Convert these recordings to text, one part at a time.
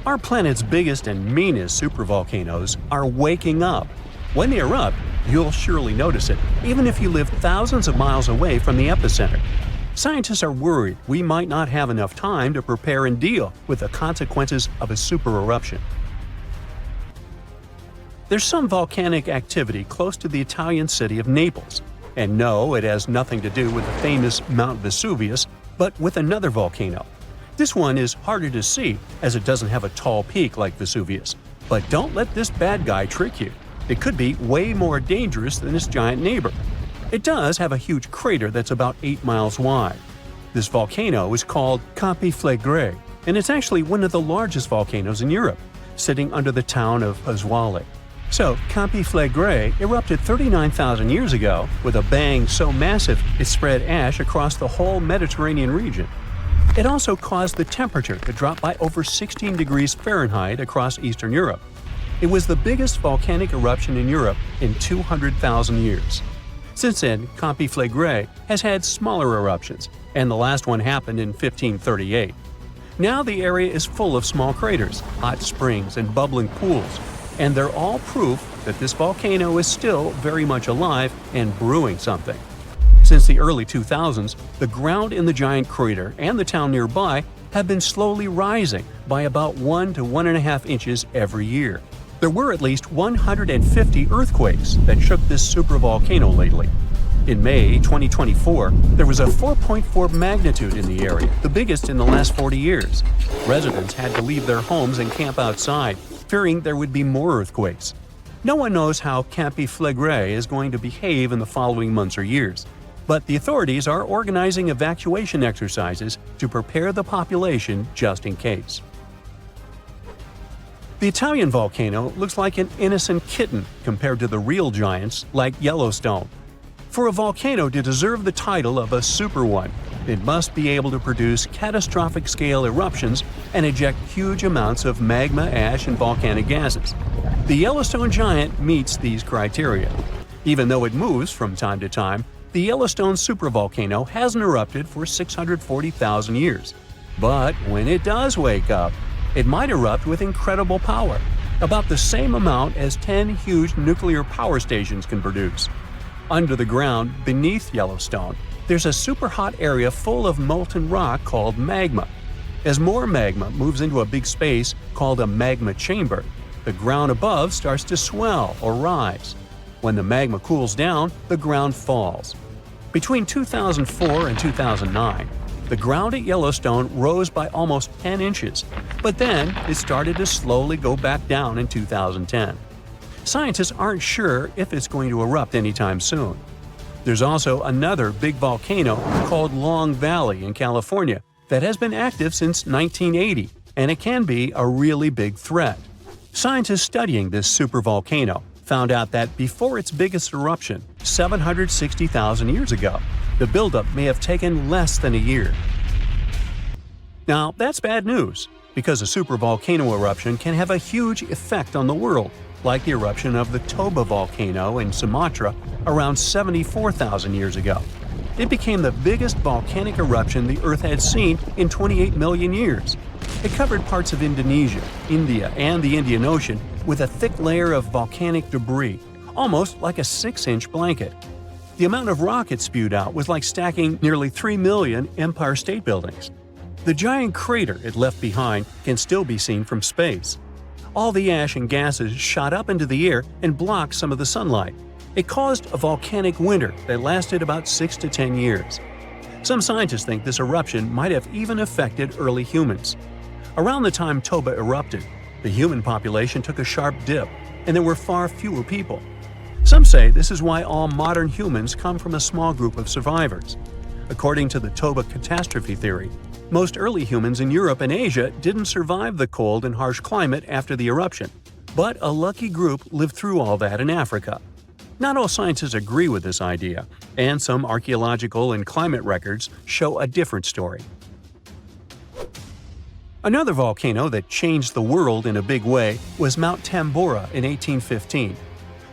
Our planet's biggest and meanest supervolcanoes are waking up. When they erupt, you'll surely notice it, even if you live thousands of miles away from the epicenter. Scientists are worried we might not have enough time to prepare and deal with the consequences of a supereruption. There's some volcanic activity close to the Italian city of Naples. And no, it has nothing to do with the famous Mount Vesuvius, but with another volcano. This one is harder to see as it doesn't have a tall peak like Vesuvius. But don't let this bad guy trick you. It could be way more dangerous than its giant neighbor. It does have a huge crater that's about 8 miles wide. This volcano is called Campi Flegrei, and it's actually one of the largest volcanoes in Europe, sitting under the town of Pasquale. So, Campi Flegrei erupted 39,000 years ago with a bang so massive it spread ash across the whole Mediterranean region. It also caused the temperature to drop by over 16 degrees Fahrenheit across Eastern Europe. It was the biggest volcanic eruption in Europe in 200,000 years. Since then, Campi Flegrei has had smaller eruptions, and the last one happened in 1538. Now the area is full of small craters, hot springs, and bubbling pools, and they're all proof that this volcano is still very much alive and brewing something. Since the early 2000s, the ground in the giant crater and the town nearby have been slowly rising by about 1 to 1.5 inches every year. There were at least 150 earthquakes that shook this supervolcano lately. In May 2024, there was a 4.4 magnitude in the area, the biggest in the last 40 years. Residents had to leave their homes and camp outside, fearing there would be more earthquakes. No one knows how Campi Flegrei is going to behave in the following months or years, but the authorities are organizing evacuation exercises to prepare the population just in case. The Italian volcano looks like an innocent kitten compared to the real giants like Yellowstone. For a volcano to deserve the title of a super one, it must be able to produce catastrophic scale eruptions and eject huge amounts of magma, ash, and volcanic gases. The Yellowstone giant meets these criteria. Even though it moves from time to time, the Yellowstone supervolcano hasn't erupted for 640,000 years. But when it does wake up, it might erupt with incredible power, about the same amount as 10 huge nuclear power stations can produce. Under the ground, beneath Yellowstone, there's a super hot area full of molten rock called magma. As more magma moves into a big space called a magma chamber, the ground above starts to swell or rise. When the magma cools down, the ground falls. Between 2004 and 2009, the ground at Yellowstone rose by almost 10 inches, but then it started to slowly go back down in 2010. Scientists aren't sure if it's going to erupt anytime soon. There's also another big volcano called Long Valley in California that has been active since 1980, and it can be a really big threat. Scientists studying this supervolcano found out that before its biggest eruption, 760,000 years ago, the buildup may have taken less than a year. Now, that's bad news, because a supervolcano eruption can have a huge effect on the world, like the eruption of the Toba volcano in Sumatra around 74,000 years ago. It became the biggest volcanic eruption the Earth had seen in 28 million years. It covered parts of Indonesia, India, and the Indian Ocean with a thick layer of volcanic debris, almost like a 6-inch blanket. The amount of rock it spewed out was like stacking nearly 3 million Empire State Buildings. The giant crater it left behind can still be seen from space. All the ash and gases shot up into the air and blocked some of the sunlight. It caused a volcanic winter that lasted about 6 to 10 years. Some scientists think this eruption might have even affected early humans. Around the time Toba erupted, the human population took a sharp dip, and there were far fewer people. Some say this is why all modern humans come from a small group of survivors. According to the Toba catastrophe theory, most early humans in Europe and Asia didn't survive the cold and harsh climate after the eruption, but a lucky group lived through all that in Africa. Not all scientists agree with this idea, and some archaeological and climate records show a different story. Another volcano that changed the world in a big way was Mount Tambora in 1815.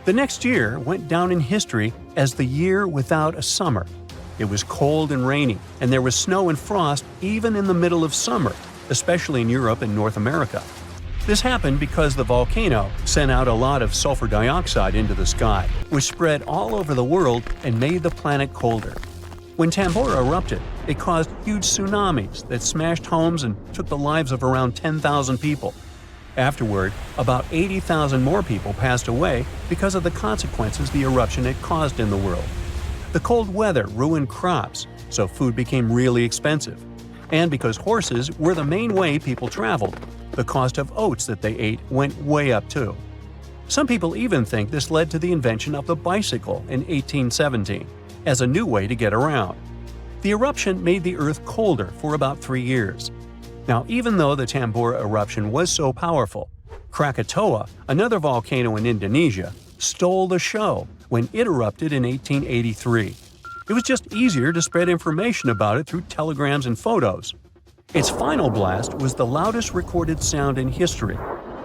The next year went down in history as the year without a summer. It was cold and rainy, and there was snow and frost even in the middle of summer, especially in Europe and North America. This happened because the volcano sent out a lot of sulfur dioxide into the sky, which spread all over the world and made the planet colder. When Tambora erupted, it caused huge tsunamis that smashed homes and took the lives of around 10,000 people. Afterward, about 80,000 more people passed away because of the consequences the eruption had caused in the world. The cold weather ruined crops, so food became really expensive. And because horses were the main way people traveled, the cost of oats that they ate went way up too. Some people even think this led to the invention of the bicycle in 1817 as a new way to get around. The eruption made the Earth colder for about 3 years. Now, even though the Tambora eruption was so powerful, Krakatoa, another volcano in Indonesia, stole the show when it erupted in 1883. It was just easier to spread information about it through telegrams and photos. Its final blast was the loudest recorded sound in history,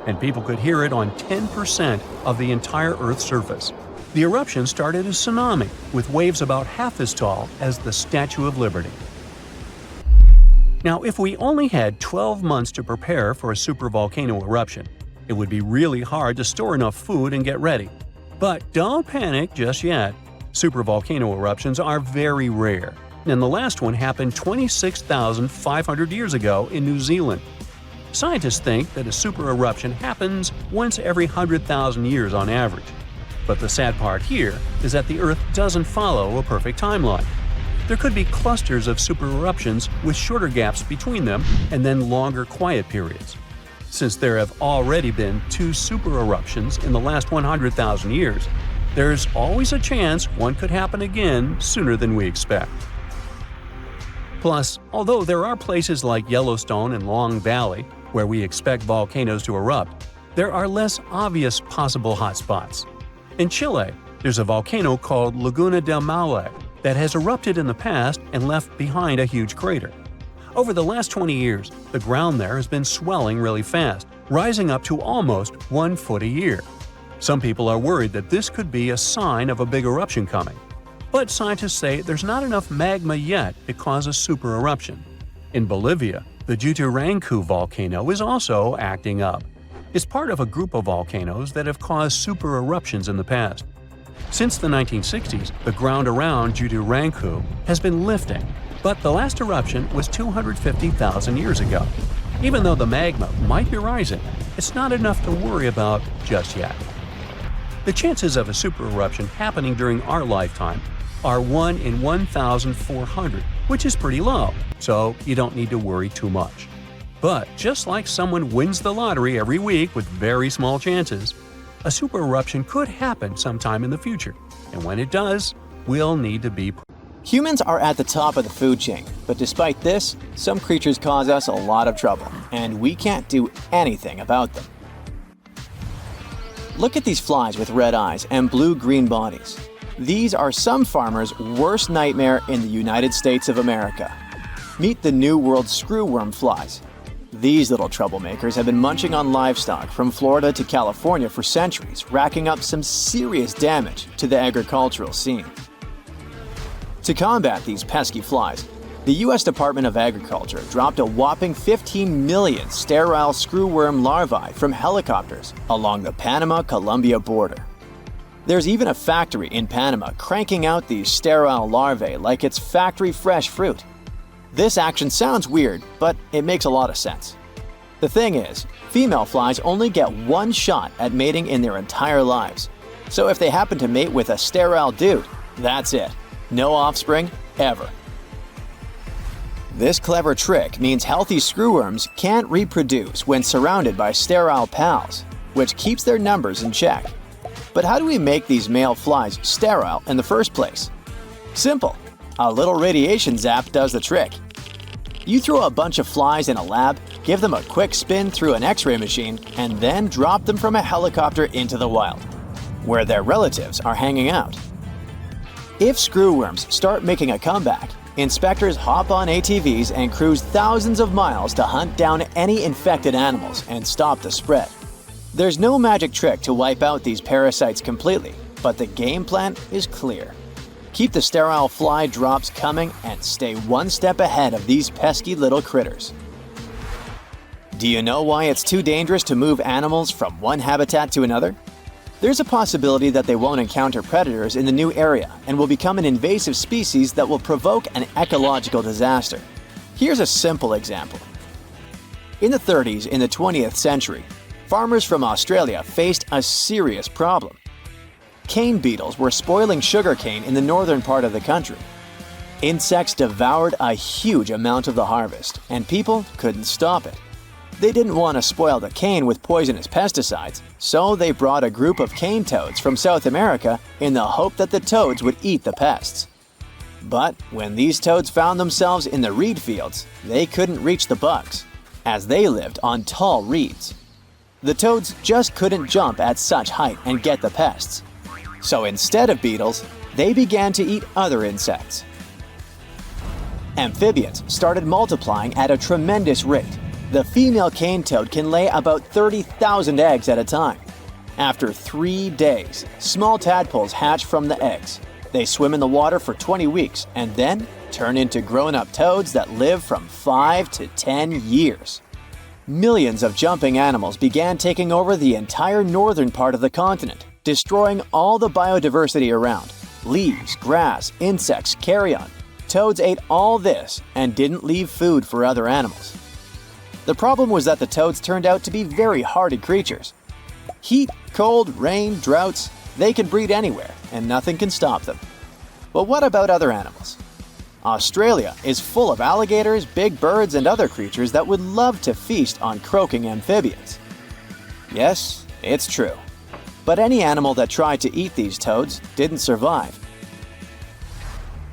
and people could hear it on 10% of the entire Earth's surface. The eruption started a tsunami with waves about half as tall as the Statue of Liberty. Now, if we only had 12 months to prepare for a supervolcano eruption, it would be really hard to store enough food and get ready. But don't panic just yet. Supervolcano eruptions are very rare, and the last one happened 26,500 years ago in New Zealand. Scientists think that a super eruption happens once every 100,000 years on average. But the sad part here is that the Earth doesn't follow a perfect timeline. There could be clusters of super eruptions with shorter gaps between them and then longer quiet periods. Since there have already been 2 super eruptions in the last 100,000 years, there's always a chance one could happen again sooner than we expect. Plus, although there are places like Yellowstone and Long Valley where we expect volcanoes to erupt, there are less obvious possible hotspots. In Chile, there's a volcano called Laguna del Maule that has erupted in the past and left behind a huge crater. Over the last 20 years, the ground there has been swelling really fast, rising up to almost 1 foot a year. Some people are worried that this could be a sign of a big eruption coming. But scientists say there's not enough magma yet to cause a super eruption. In Bolivia, the Juturancu volcano is also acting up. It's part of a group of volcanoes that have caused super eruptions in the past. Since the 1960s, the ground around Juturancu has been lifting, but the last eruption was 250,000 years ago. Even though the magma might be rising, it's not enough to worry about just yet. The chances of a super eruption happening during our lifetime are 1 in 1,400, which is pretty low, so you don't need to worry too much. But just like someone wins the lottery every week with very small chances, a super eruption could happen sometime in the future, and when it does, we'll need to be prepared. Humans are at the top of the food chain, but despite this, some creatures cause us a lot of trouble, and we can't do anything about them. Look at these flies with red eyes and blue-green bodies. These are some farmers' worst nightmare in the United States of America. Meet the New World screwworm flies. These little troublemakers have been munching on livestock from Florida to California for centuries, racking up some serious damage to the agricultural scene. To combat these pesky flies, the U.S. Department of Agriculture dropped a whopping 15 million sterile screwworm larvae from helicopters along the Panama-Colombia border. There's even a factory in Panama cranking out these sterile larvae like it's factory-fresh fruit. This action sounds weird, but it makes a lot of sense. The thing is, female flies only get one shot at mating in their entire lives. So if they happen to mate with a sterile dude, that's it. No offspring, ever. This clever trick means healthy screwworms can't reproduce when surrounded by sterile pals, which keeps their numbers in check. But how do we make these male flies sterile in the first place? Simple. A little radiation zap does the trick. You throw a bunch of flies in a lab, give them a quick spin through an X-ray machine, and then drop them from a helicopter into the wild, where their relatives are hanging out. If screwworms start making a comeback, inspectors hop on ATVs and cruise thousands of miles to hunt down any infected animals and stop the spread. There's no magic trick to wipe out these parasites completely, but the game plan is clear. Keep the sterile fly drops coming and stay one step ahead of these pesky little critters. Do you know why it's too dangerous to move animals from one habitat to another? There's a possibility that they won't encounter predators in the new area and will become an invasive species that will provoke an ecological disaster. Here's a simple example. In the 30s in the 20th century, farmers from Australia faced a serious problem. Cane beetles were spoiling sugarcane in the northern part of the country. Insects devoured a huge amount of the harvest, and people couldn't stop it. They didn't want to spoil the cane with poisonous pesticides, so they brought a group of cane toads from South America in the hope that the toads would eat the pests. But when these toads found themselves in the reed fields, they couldn't reach the bugs, as they lived on tall reeds. The toads just couldn't jump at such height and get the pests. So instead of beetles, they began to eat other insects. Amphibians started multiplying at a tremendous rate. The female cane toad can lay about 30,000 eggs at a time. After 3 days, small tadpoles hatch from the eggs. They swim in the water for 20 weeks and then turn into grown-up toads that live from 5 to 10 years. Millions of jumping animals began taking over the entire northern part of the continent, destroying all the biodiversity around. Leaves, grass, insects, carrion. Toads ate all this and didn't leave food for other animals. The problem was that the toads turned out to be very hardy creatures. Heat, cold, rain, droughts, they can breed anywhere and nothing can stop them. But what about other animals? Australia is full of alligators, big birds, and other creatures that would love to feast on croaking amphibians. Yes, it's true. But any animal that tried to eat these toads didn't survive.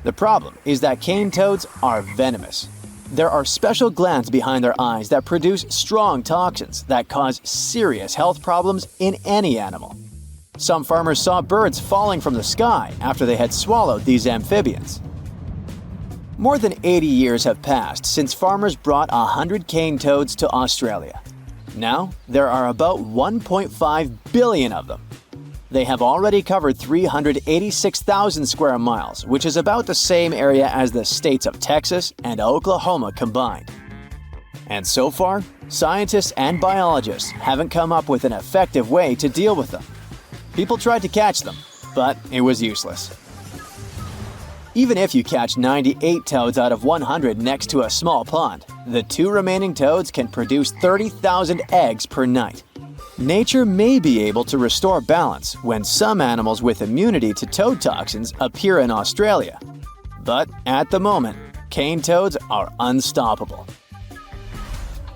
The problem is that cane toads are venomous. There are special glands behind their eyes that produce strong toxins that cause serious health problems in any animal. Some farmers saw birds falling from the sky after they had swallowed these amphibians. More than 80 years have passed since farmers brought 100 cane toads to Australia. Now, there are about 1.5 billion of them. They have already covered 386,000 square miles, which is about the same area as the states of Texas and Oklahoma combined. And so far, scientists and biologists haven't come up with an effective way to deal with them. People tried to catch them, but it was useless. Even if you catch 98 toads out of 100 next to a small pond, the 2 remaining toads can produce 30,000 eggs per night. Nature may be able to restore balance when some animals with immunity to toad toxins appear in Australia. But at the moment, cane toads are unstoppable.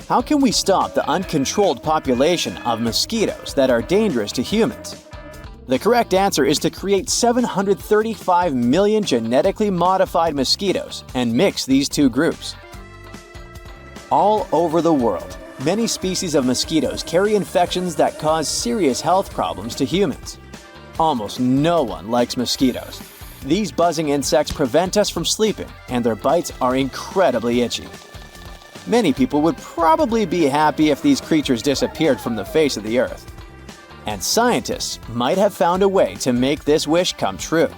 How can we stop the uncontrolled population of mosquitoes that are dangerous to humans? The correct answer is to create 735 million genetically modified mosquitoes and mix these 2 groups. All over the world, many species of mosquitoes carry infections that cause serious health problems to humans. Almost no one likes mosquitoes. These buzzing insects prevent us from sleeping, and their bites are incredibly itchy. Many people would probably be happy if these creatures disappeared from the face of the earth. And scientists might have found a way to make this wish come true.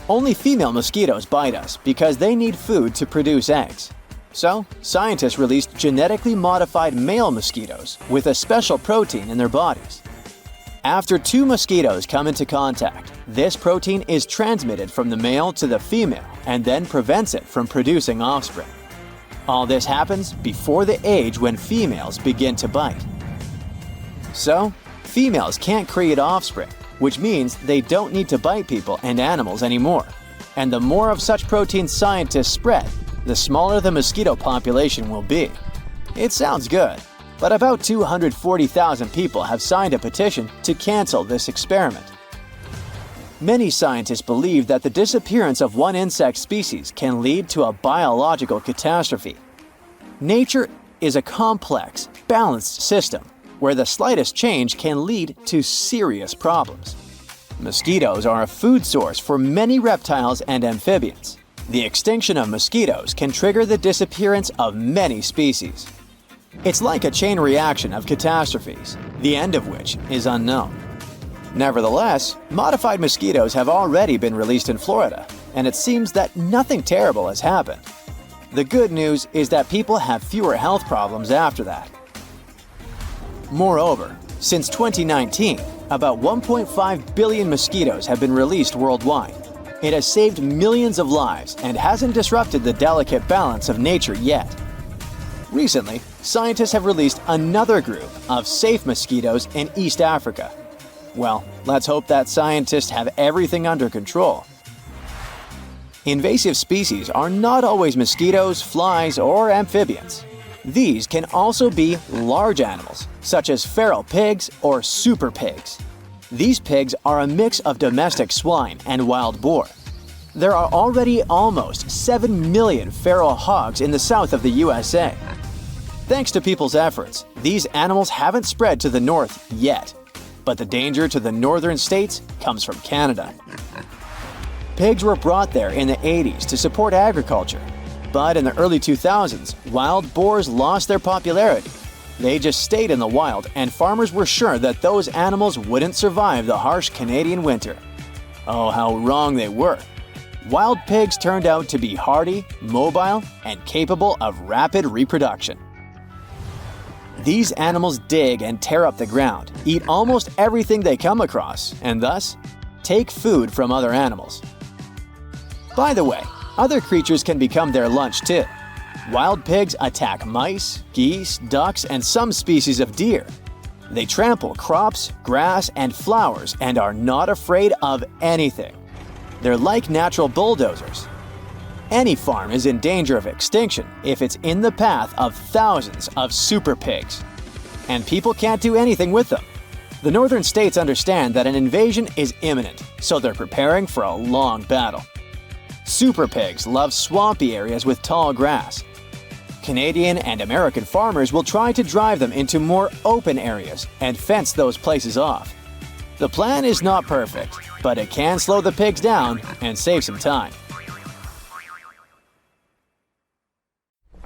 Only female mosquitoes bite us because they need food to produce eggs. So, scientists released genetically modified male mosquitoes with a special protein in their bodies. After 2 mosquitoes come into contact, this protein is transmitted from the male to the female and then prevents it from producing offspring. All this happens before the age when females begin to bite. So, females can't create offspring, which means they don't need to bite people and animals anymore. And the more of such proteins scientists spread, the smaller the mosquito population will be. It sounds good, but about 240,000 people have signed a petition to cancel this experiment. Many scientists believe that the disappearance of one insect species can lead to a biological catastrophe. Nature is a complex, balanced system where the slightest change can lead to serious problems. Mosquitoes are a food source for many reptiles and amphibians. The extinction of mosquitoes can trigger the disappearance of many species. It's like a chain reaction of catastrophes, the end of which is unknown. Nevertheless, modified mosquitoes have already been released in Florida, and it seems that nothing terrible has happened. The good news is that people have fewer health problems after that. Moreover, since 2019, about 1.5 billion mosquitoes have been released worldwide. It has saved millions of lives and hasn't disrupted the delicate balance of nature yet. Recently, scientists have released another group of safe mosquitoes in East Africa. Well, let's hope that scientists have everything under control. Invasive species are not always mosquitoes, flies, or amphibians. These can also be large animals, such as feral pigs or super pigs. These pigs are a mix of domestic swine and wild boar. There are already almost 7 million feral hogs in the south of the USA. Thanks to people's efforts, these animals haven't spread to the north yet, but the danger to the northern states comes from Canada. Pigs were brought there in the 80s to support agriculture, but in the early 2000s, wild boars lost their popularity. They just stayed in the wild, and farmers were sure that those animals wouldn't survive the harsh Canadian winter. Oh, how wrong they were. Wild pigs turned out to be hardy, mobile, and capable of rapid reproduction. These animals dig and tear up the ground, eat almost everything they come across, and thus take food from other animals. By the way, other creatures can become their lunch too. Wild pigs attack mice, geese, ducks, and some species of deer. They trample crops, grass, and flowers and are not afraid of anything. They're like natural bulldozers. Any farm is in danger of extinction if it's in the path of thousands of super pigs. And people can't do anything with them. The northern states understand that an invasion is imminent, so they're preparing for a long battle. Super pigs love swampy areas with tall grass. Canadian and American farmers will try to drive them into more open areas and fence those places off. The plan is not perfect, but it can slow the pigs down and save some time.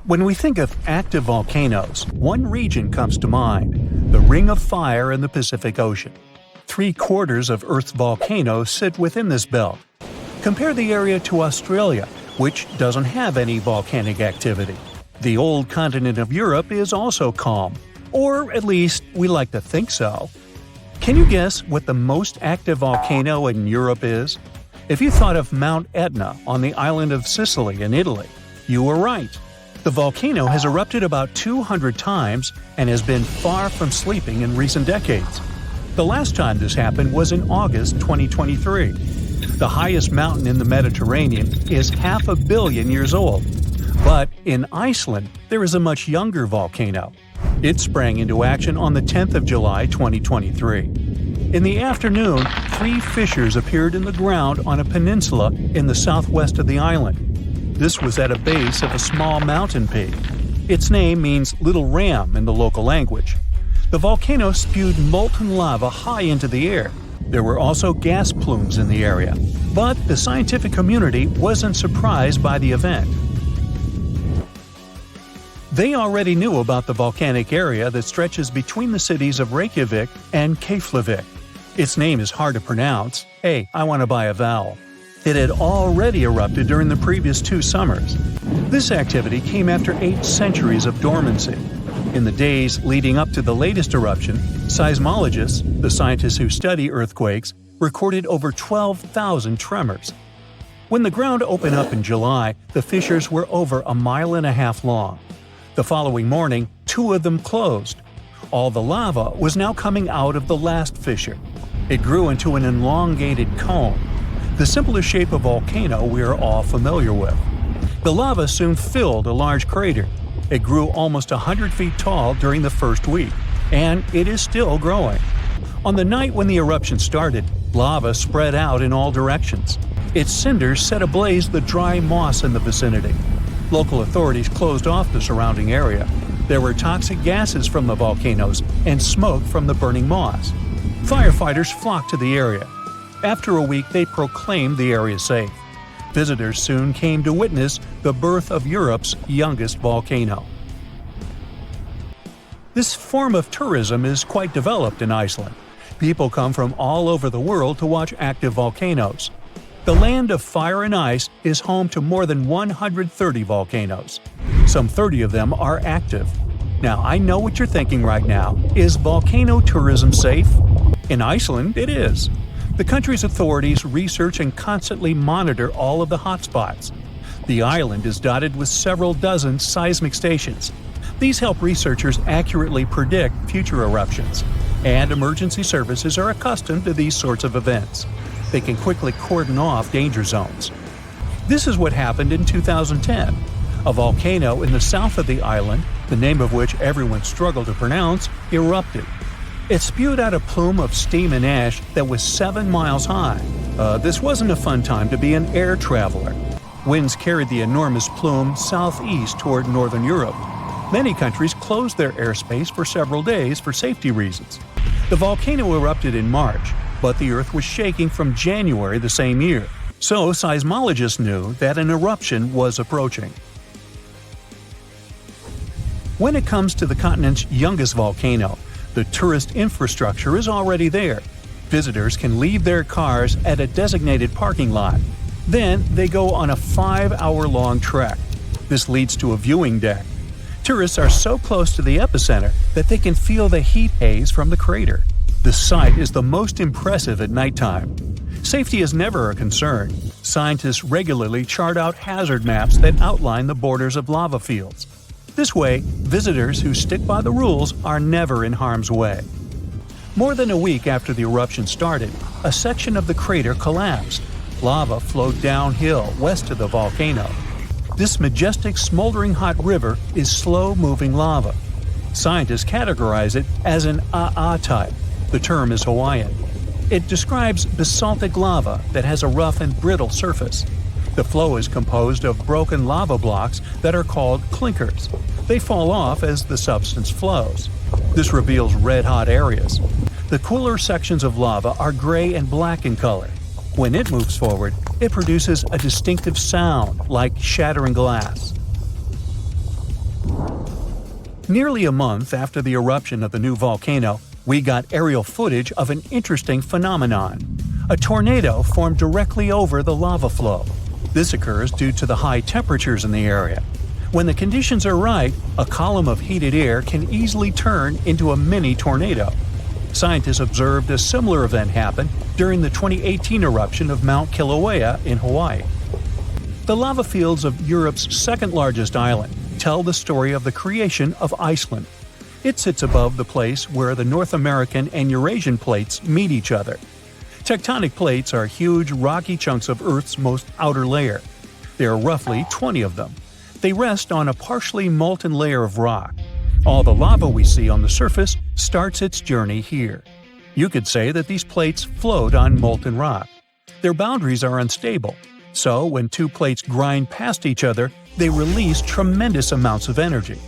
When we think of active volcanoes, one region comes to mind: the Ring of Fire in the Pacific Ocean. 3/4 of Earth's volcanoes sit within this belt. Compare the area to Australia, which doesn't have any volcanic activity. The old continent of Europe is also calm, or at least we like to think so. Can you guess what the most active volcano in Europe is? If you thought of Mount Etna on the island of Sicily in Italy, you were right. The volcano has erupted about 200 times and has been far from sleeping in recent decades. The last time this happened was in August 2023. The highest mountain in the Mediterranean is 500 million years old. But in Iceland, there is a much younger volcano. It sprang into action on the 10th of July 2023. In the afternoon, 3 fissures appeared in the ground on a peninsula in the southwest of the island. This was at a base of a small mountain peak. Its name means Little Ram in the local language. The volcano spewed molten lava high into the air. There were also gas plumes in the area. But the scientific community wasn't surprised by the event. They already knew about the volcanic area that stretches between the cities of Reykjavik and Keflavik. Its name is hard to pronounce. Hey, I want to buy a vowel. It had already erupted during the previous 2 summers. This activity came after 8 centuries of dormancy. In the days leading up to the latest eruption, seismologists, the scientists who study earthquakes, recorded over 12,000 tremors. When the ground opened up in July, the fissures were over 1.5 miles long. The following morning, 2 of them closed. All the lava was now coming out of the last fissure. It grew into an elongated cone, the simplest shape of volcano we are all familiar with. The lava soon filled a large crater. It grew almost 100 feet tall during the first week, and it is still growing. On the night when the eruption started, lava spread out in all directions. Its cinders set ablaze the dry moss in the vicinity. Local authorities closed off the surrounding area. There were toxic gases from the volcanoes and smoke from the burning moss. Firefighters flocked to the area. After a week, they proclaimed the area safe. Visitors soon came to witness the birth of Europe's youngest volcano. This form of tourism is quite developed in Iceland. People come from all over the world to watch active volcanoes. The land of fire and ice is home to more than 130 volcanoes. Some 30 of them are active. Now, I know what you're thinking right now. Is volcano tourism safe? In Iceland, it is. The country's authorities research and constantly monitor all of the hotspots. The island is dotted with several dozen seismic stations. These help researchers accurately predict future eruptions, and emergency services are accustomed to these sorts of events. They can quickly cordon off danger zones. This is what happened in 2010. A volcano in the south of the island, the name of which everyone struggled to pronounce, erupted. It spewed out a plume of steam and ash that was 7 miles high. This wasn't a fun time to be an air traveler. Winds carried the enormous plume southeast toward northern Europe. Many countries closed their airspace for several days for safety reasons. The volcano erupted in March, but the Earth was shaking from January the same year, so seismologists knew that an eruption was approaching. When it comes to the continent's youngest volcano, the tourist infrastructure is already there. Visitors can leave their cars at a designated parking lot. Then they go on a 5-hour-long trek. This leads to a viewing deck. Tourists are so close to the epicenter that they can feel the heat haze from the crater. The sight is the most impressive at nighttime. Safety is never a concern. Scientists regularly chart out hazard maps that outline the borders of lava fields. This way, visitors who stick by the rules are never in harm's way. More than a week after the eruption started, a section of the crater collapsed. Lava flowed downhill west of the volcano. This majestic smoldering hot river is slow-moving lava. Scientists categorize it as an AA type. The term is Hawaiian. It describes basaltic lava that has a rough and brittle surface. The flow is composed of broken lava blocks that are called clinkers. They fall off as the substance flows. This reveals red-hot areas. The cooler sections of lava are gray and black in color. When it moves forward, it produces a distinctive sound like shattering glass. Nearly a month after the eruption of the new volcano, we got aerial footage of an interesting phenomenon. A tornado formed directly over the lava flow. This occurs due to the high temperatures in the area. When the conditions are right, a column of heated air can easily turn into a mini tornado. Scientists observed a similar event happen during the 2018 eruption of Mount Kilauea in Hawaii. The lava fields of Europe's second-largest island tell the story of the creation of Iceland. It sits above the place where the North American and Eurasian plates meet each other. Tectonic plates are huge, rocky chunks of Earth's most outer layer. There are roughly 20 of them. They rest on a partially molten layer of rock. All the lava we see on the surface starts its journey here. You could say that these plates float on molten rock. Their boundaries are unstable, so when two plates grind past each other, they release tremendous amounts of energy.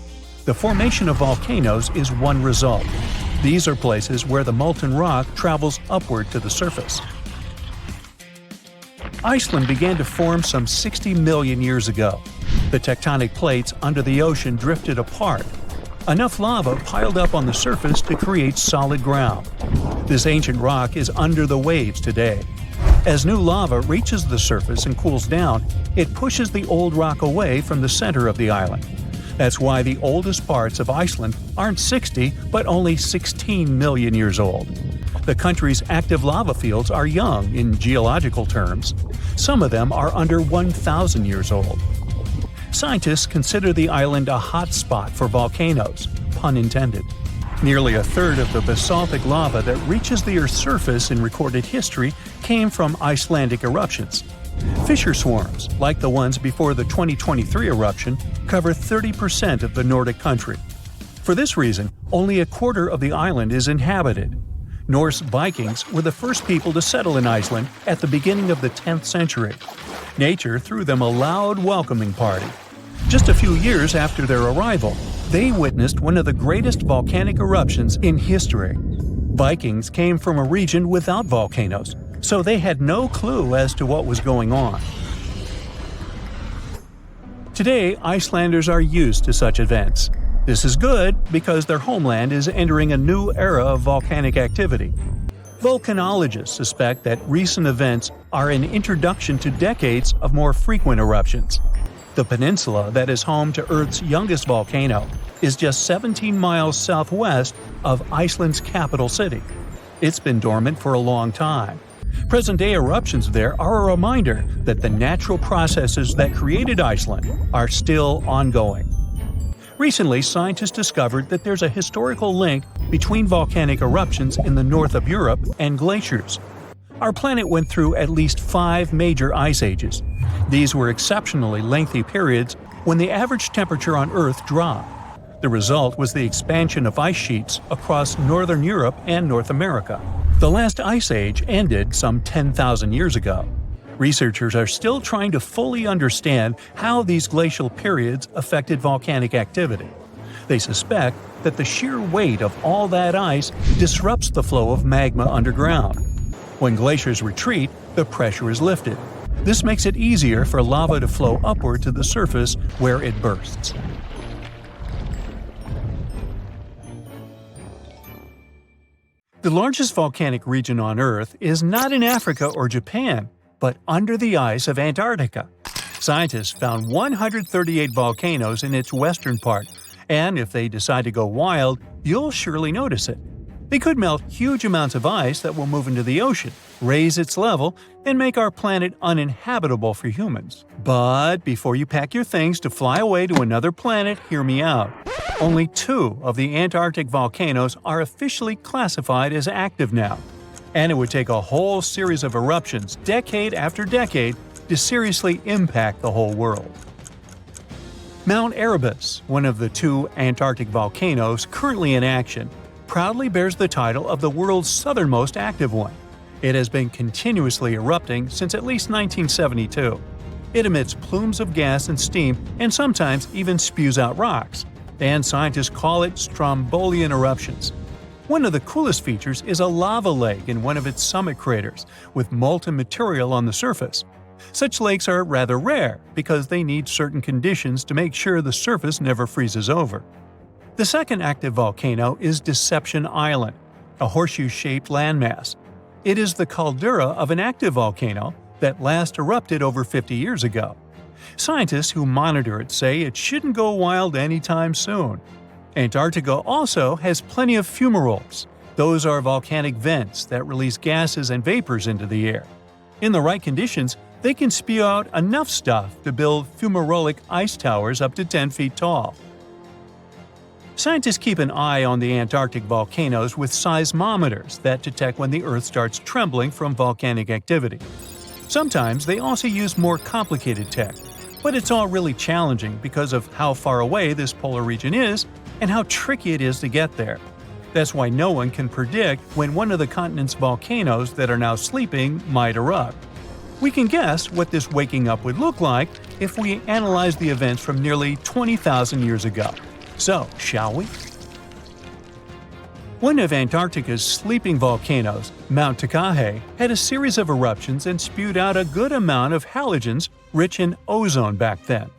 The formation of volcanoes is one result. These are places where the molten rock travels upward to the surface. Iceland began to form some 60 million years ago. The tectonic plates under the ocean drifted apart. Enough lava piled up on the surface to create solid ground. This ancient rock is under the waves today. As new lava reaches the surface and cools down, it pushes the old rock away from the center of the island. That's why the oldest parts of Iceland aren't 60, but only 16 million years old. The country's active lava fields are young in geological terms. Some of them are under 1,000 years old. Scientists consider the island a hot spot for volcanoes, pun intended. Nearly a third of the basaltic lava that reaches the Earth's surface in recorded history came from Icelandic eruptions. Fissure swarms, like the ones before the 2023 eruption, cover 30% of the Nordic country. For this reason, only a quarter of the island is inhabited. Norse Vikings were the first people to settle in Iceland at the beginning of the 10th century. Nature threw them a loud welcoming party. Just a few years after their arrival, they witnessed one of the greatest volcanic eruptions in history. Vikings came from a region without volcanoes, so they had no clue as to what was going on. Today, Icelanders are used to such events. This is good because their homeland is entering a new era of volcanic activity. Volcanologists suspect that recent events are an introduction to decades of more frequent eruptions. The peninsula that is home to Earth's youngest volcano is just 17 miles southwest of Iceland's capital city. It's been dormant for a long time. Present-day eruptions there are a reminder that the natural processes that created Iceland are still ongoing. Recently, scientists discovered that there's a historical link between volcanic eruptions in the north of Europe and glaciers. Our planet went through at least 5 major ice ages. These were exceptionally lengthy periods when the average temperature on Earth dropped. The result was the expansion of ice sheets across northern Europe and North America. The last ice age ended some 10,000 years ago. Researchers are still trying to fully understand how these glacial periods affected volcanic activity. They suspect that the sheer weight of all that ice disrupts the flow of magma underground. When glaciers retreat, the pressure is lifted. This makes it easier for lava to flow upward to the surface where it bursts. The largest volcanic region on Earth is not in Africa or Japan, but under the ice of Antarctica. Scientists found 138 volcanoes in its western part, and if they decide to go wild, you'll surely notice it. They could melt huge amounts of ice that will move into the ocean, raise its level, and make our planet uninhabitable for humans. But before you pack your things to fly away to another planet, hear me out. Only 2 of the Antarctic volcanoes are officially classified as active now. And it would take a whole series of eruptions, decade after decade, to seriously impact the whole world. Mount Erebus, one of the 2 Antarctic volcanoes currently in action, proudly bears the title of the world's southernmost active one. It has been continuously erupting since at least 1972. It emits plumes of gas and steam and sometimes even spews out rocks, and scientists call it Strombolian eruptions. One of the coolest features is a lava lake in one of its summit craters, with molten material on the surface. Such lakes are rather rare because they need certain conditions to make sure the surface never freezes over. The second active volcano is Deception Island, a horseshoe-shaped landmass. It is the caldera of an active volcano that last erupted over 50 years ago. Scientists who monitor it say it shouldn't go wild anytime soon. Antarctica also has plenty of fumaroles. Those are volcanic vents that release gases and vapors into the air. In the right conditions, they can spew out enough stuff to build fumarolic ice towers up to 10 feet tall. Scientists keep an eye on the Antarctic volcanoes with seismometers that detect when the Earth starts trembling from volcanic activity. Sometimes they also use more complicated tech, but it's all really challenging because of how far away this polar region is and how tricky it is to get there. That's why no one can predict when one of the continent's volcanoes that are now sleeping might erupt. We can guess what this waking up would look like if we analyze the events from nearly 20,000 years ago. So, shall we? One of Antarctica's sleeping volcanoes, Mount Takahei, had a series of eruptions and spewed out a good amount of halogens rich in ozone back then.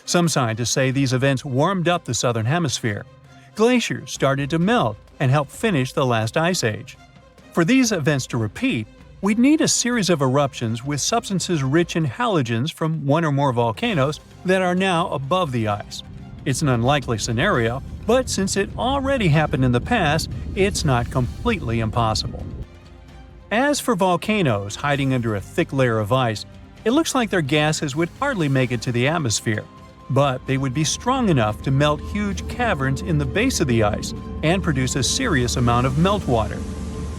Some scientists say these events warmed up the southern hemisphere. Glaciers started to melt and help finish the last ice age. For these events to repeat, we'd need a series of eruptions with substances rich in halogens from one or more volcanoes that are now above the ice. It's an unlikely scenario, but since it already happened in the past, it's not completely impossible. As for volcanoes hiding under a thick layer of ice, it looks like their gases would hardly make it to the atmosphere, but they would be strong enough to melt huge caverns in the base of the ice and produce a serious amount of meltwater.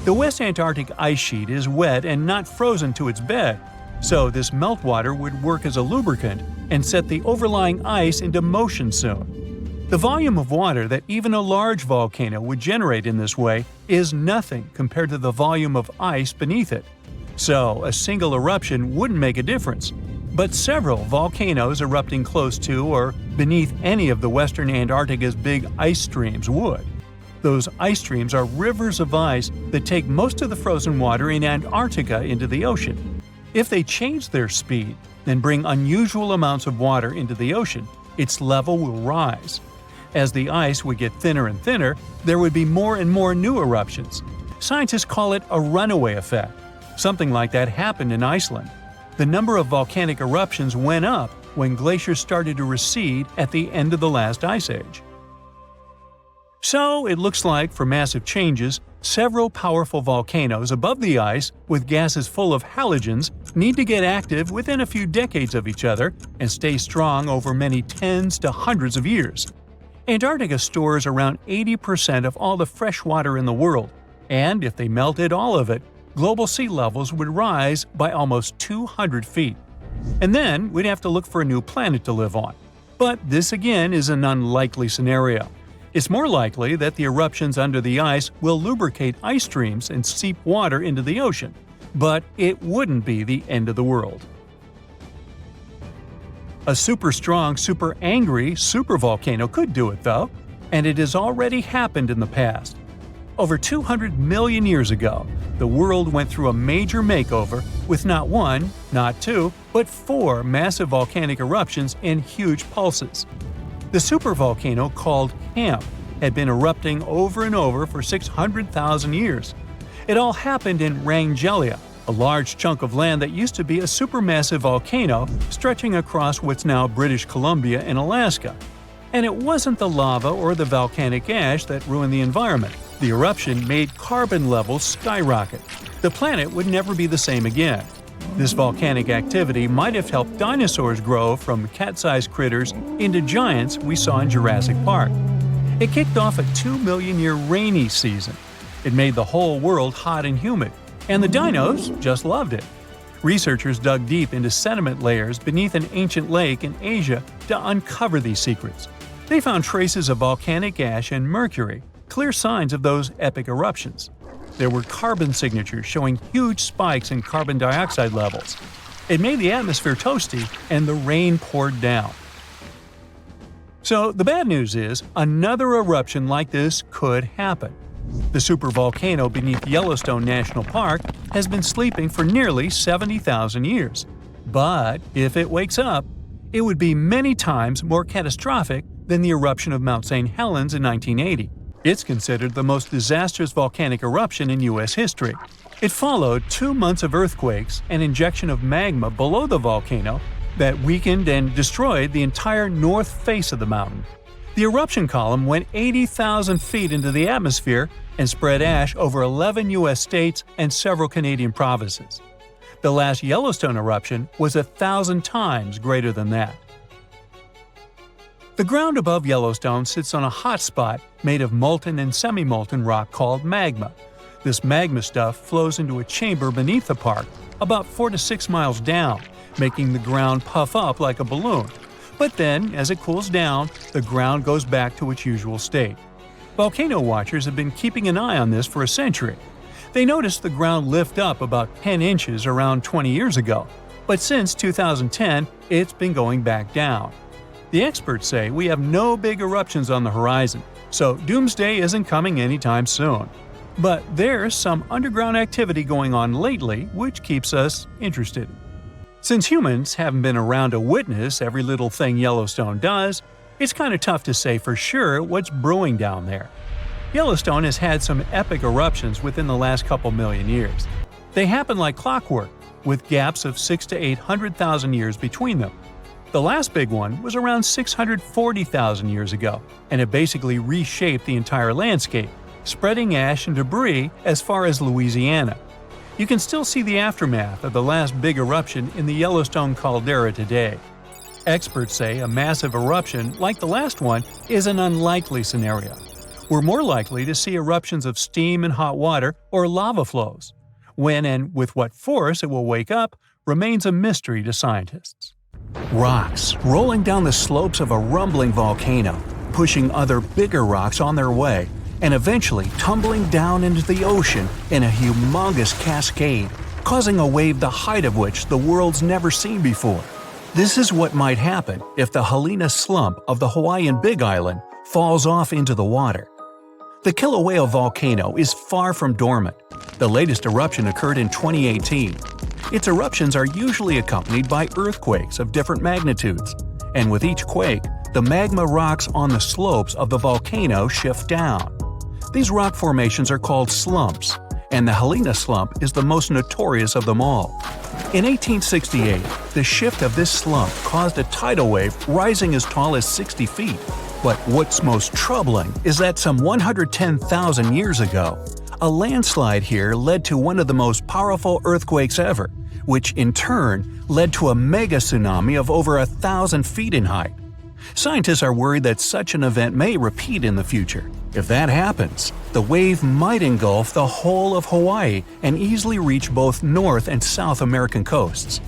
The West Antarctic ice sheet is wet and not frozen to its bed, so this meltwater would work as a lubricant and set the overlying ice into motion soon. The volume of water that even a large volcano would generate in this way is nothing compared to the volume of ice beneath it. So, a single eruption wouldn't make a difference. But several volcanoes erupting close to or beneath any of the western Antarctica's big ice streams would. Those ice streams are rivers of ice that take most of the frozen water in Antarctica into the ocean. If they change their speed and bring unusual amounts of water into the ocean, its level will rise. As the ice would get thinner and thinner, there would be more and more new eruptions. Scientists call it a runaway effect. Something like that happened in Iceland. The number of volcanic eruptions went up when glaciers started to recede at the end of the last ice age. So, it looks like, for massive changes, several powerful volcanoes above the ice with gases full of halogens need to get active within a few decades of each other and stay strong over many tens to hundreds of years. Antarctica stores around 80% of all the fresh water in the world, and if they melted all of it, global sea levels would rise by almost 200 feet. And then we'd have to look for a new planet to live on. But this again is an unlikely scenario. It's more likely that the eruptions under the ice will lubricate ice streams and seep water into the ocean, but it wouldn't be the end of the world. A super strong, super angry supervolcano could do it though, and it has already happened in the past. Over 200 million years ago, the world went through a major makeover with not one, not two, but 4 massive volcanic eruptions in huge pulses. The supervolcano called Camp had been erupting over and over for 600,000 years. It all happened in Wrangell, a large chunk of land that used to be a supermassive volcano stretching across what's now British Columbia and Alaska. And it wasn't the lava or the volcanic ash that ruined the environment. The eruption made carbon levels skyrocket. The planet would never be the same again. This volcanic activity might have helped dinosaurs grow from cat-sized critters into giants we saw in Jurassic Park. It kicked off a 2 million-year rainy season. It made the whole world hot and humid, and the dinos just loved it. Researchers dug deep into sediment layers beneath an ancient lake in Asia to uncover these secrets. They found traces of volcanic ash and mercury, clear signs of those epic eruptions. There were carbon signatures showing huge spikes in carbon dioxide levels. It made the atmosphere toasty, and the rain poured down. So the bad news is, another eruption like this could happen. The supervolcano beneath Yellowstone National Park has been sleeping for nearly 70,000 years. But if it wakes up, it would be many times more catastrophic than the eruption of Mount St. Helens in 1980. It's considered the most disastrous volcanic eruption in U.S. history. It followed 2 months of earthquakes and injection of magma below the volcano that weakened and destroyed the entire north face of the mountain. The eruption column went 80,000 feet into the atmosphere and spread ash over 11 U.S. states and several Canadian provinces. The last Yellowstone eruption was 1,000 times greater than that. The ground above Yellowstone sits on a hot spot made of molten and semi-molten rock called magma. This magma stuff flows into a chamber beneath the park, about 4 to 6 miles down, making the ground puff up like a balloon. But then, as it cools down, the ground goes back to its usual state. Volcano watchers have been keeping an eye on this for a century. They noticed the ground lift up about 10 inches around 20 years ago, but since 2010, it's been going back down. The experts say we have no big eruptions on the horizon, so doomsday isn't coming anytime soon. But there's some underground activity going on lately which keeps us interested. Since humans haven't been around to witness every little thing Yellowstone does, it's kind of tough to say for sure what's brewing down there. Yellowstone has had some epic eruptions within the last couple million years. They happen like clockwork, with gaps of 600,000 to 800,000 years between them. The last big one was around 640,000 years ago, and it basically reshaped the entire landscape, spreading ash and debris as far as Louisiana. You can still see the aftermath of the last big eruption in the Yellowstone caldera today. Experts say a massive eruption like the last one is an unlikely scenario. We're more likely to see eruptions of steam and hot water or lava flows. When and with what force it will wake up remains a mystery to scientists. Rocks rolling down the slopes of a rumbling volcano, pushing other bigger rocks on their way, and eventually tumbling down into the ocean in a humongous cascade, causing a wave the height of which the world's never seen before. This is what might happen if the Helena slump of the Hawaiian Big Island falls off into the water. The Kilauea volcano is far from dormant. The latest eruption occurred in 2018. Its eruptions are usually accompanied by earthquakes of different magnitudes, and with each quake, the magma rocks on the slopes of the volcano shift down. These rock formations are called slumps, and the Helena slump is the most notorious of them all. In 1868, the shift of this slump caused a tidal wave rising as tall as 60 feet. But what's most troubling is that some 110,000 years ago, a landslide here led to one of the most powerful earthquakes ever, which in turn led to a mega tsunami of over 1,000 feet in height. Scientists are worried that such an event may repeat in the future. If that happens, the wave might engulf the whole of Hawaii and easily reach both North and South American coasts.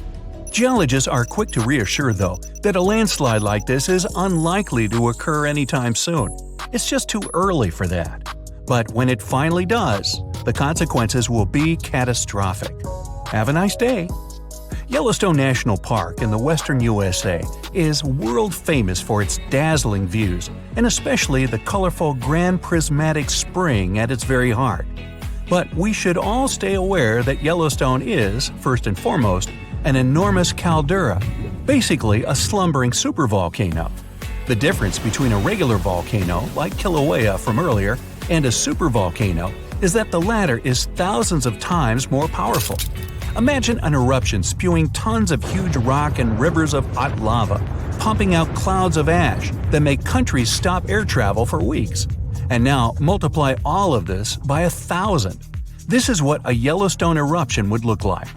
Geologists are quick to reassure, though, that a landslide like this is unlikely to occur anytime soon. It's just too early for that. But when it finally does, the consequences will be catastrophic. Have a nice day! Yellowstone National Park in the western USA is world famous for its dazzling views, and especially the colorful Grand Prismatic Spring at its very heart. But we should all stay aware that Yellowstone is, first and foremost, an enormous caldera, basically a slumbering supervolcano. The difference between a regular volcano, like Kilauea from earlier, and a supervolcano is that the latter is thousands of times more powerful. Imagine an eruption spewing tons of huge rock and rivers of hot lava, pumping out clouds of ash that make countries stop air travel for weeks. And now multiply all of this by 1,000. This is what a Yellowstone eruption would look like.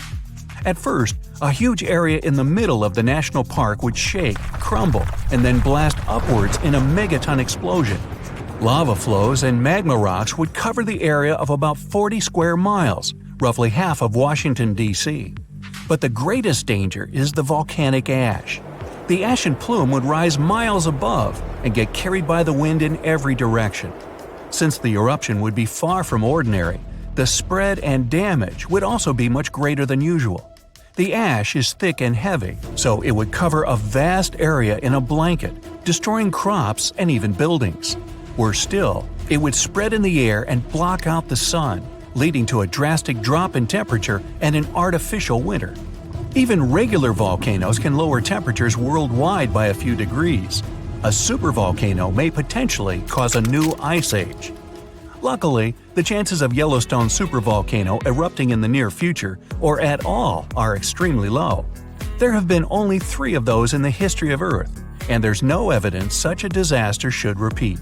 At first, a huge area in the middle of the national park would shake, crumble, and then blast upwards in a megaton explosion. Lava flows and magma rocks would cover the area of about 40 square miles, roughly half of Washington, D.C. But the greatest danger is the volcanic ash. The ashen plume would rise miles above and get carried by the wind in every direction. Since the eruption would be far from ordinary, the spread and damage would also be much greater than usual. The ash is thick and heavy, so it would cover a vast area in a blanket, destroying crops and even buildings. Worse still, it would spread in the air and block out the sun, leading to a drastic drop in temperature and an artificial winter. Even regular volcanoes can lower temperatures worldwide by a few degrees. A supervolcano may potentially cause a new ice age. Luckily, the chances of Yellowstone supervolcano erupting in the near future, or at all, are extremely low. There have been only 3 of those in the history of Earth, and there's no evidence such a disaster should repeat.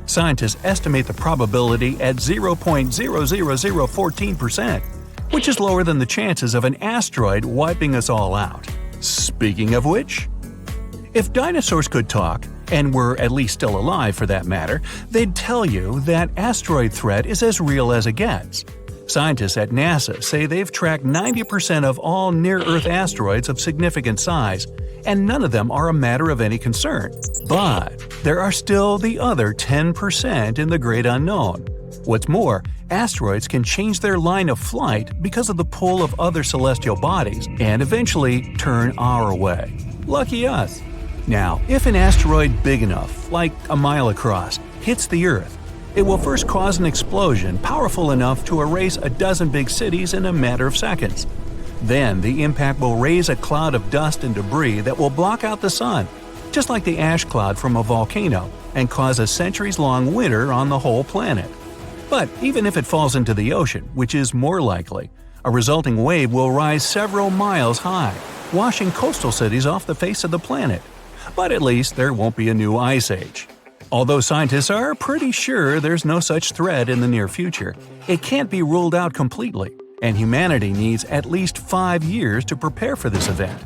Scientists estimate the probability at 0.00014%, which is lower than the chances of an asteroid wiping us all out. Speaking of which, if dinosaurs could talk, and were at least still alive for that matter, they'd tell you that asteroid threat is as real as it gets. Scientists at NASA say they've tracked 90% of all near-Earth asteroids of significant size, and none of them are a matter of any concern. But there are still the other 10% in the great unknown. What's more, asteroids can change their line of flight because of the pull of other celestial bodies and eventually turn our way. Lucky us! Now, if an asteroid big enough, like a mile across, hits the Earth, it will first cause an explosion powerful enough to erase a dozen big cities in a matter of seconds. Then the impact will raise a cloud of dust and debris that will block out the sun, just like the ash cloud from a volcano, and cause a centuries-long winter on the whole planet. But even if it falls into the ocean, which is more likely, a resulting wave will rise several miles high, washing coastal cities off the face of the planet. But at least there won't be a new ice age. Although scientists are pretty sure there's no such threat in the near future, it can't be ruled out completely, and humanity needs at least 5 years to prepare for this event.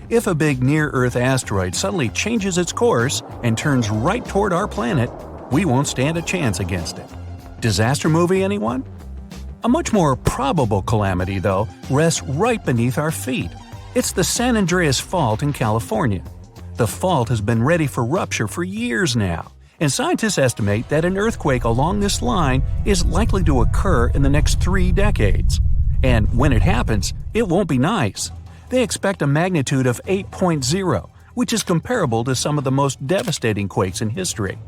If a big near-Earth asteroid suddenly changes its course and turns right toward our planet, we won't stand a chance against it. Disaster movie, anyone? A much more probable calamity, though, rests right beneath our feet. It's the San Andreas Fault in California. The fault has been ready for rupture for years now, and scientists estimate that an earthquake along this line is likely to occur in the next 3 decades. And when it happens, it won't be nice. They expect a magnitude of 8.0, which is comparable to some of the most devastating quakes in history.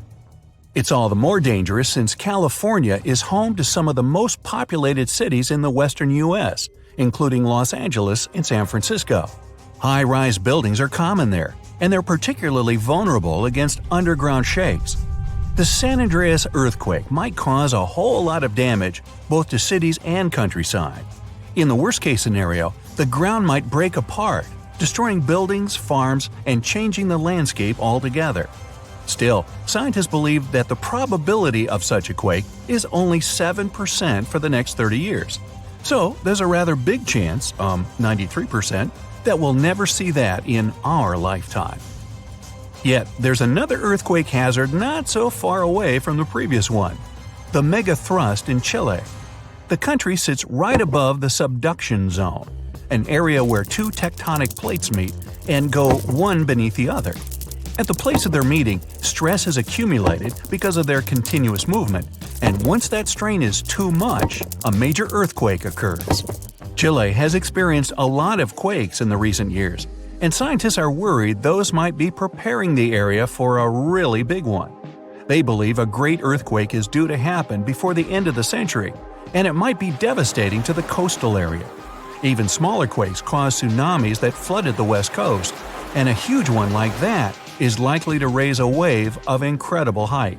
It's all the more dangerous since California is home to some of the most populated cities in the western U.S., including Los Angeles and San Francisco. High-rise buildings are common there, and they're particularly vulnerable against underground shakes. The San Andreas earthquake might cause a whole lot of damage both to cities and countryside. In the worst-case scenario, the ground might break apart, destroying buildings, farms, and changing the landscape altogether. Still, scientists believe that the probability of such a quake is only 7% for the next 30 years. So, there's a rather big chance, 93%, that we'll never see that in our lifetime. Yet, there's another earthquake hazard not so far away from the previous one: the megathrust in Chile. The country sits right above the subduction zone, an area where two tectonic plates meet and go one beneath the other. At the place of their meeting, stress has accumulated because of their continuous movement, and once that strain is too much, a major earthquake occurs. Chile has experienced a lot of quakes in the recent years, and scientists are worried those might be preparing the area for a really big one. They believe a great earthquake is due to happen before the end of the century, and it might be devastating to the coastal area. Even smaller quakes caused tsunamis that flooded the west coast, and a huge one like that is likely to raise a wave of incredible height.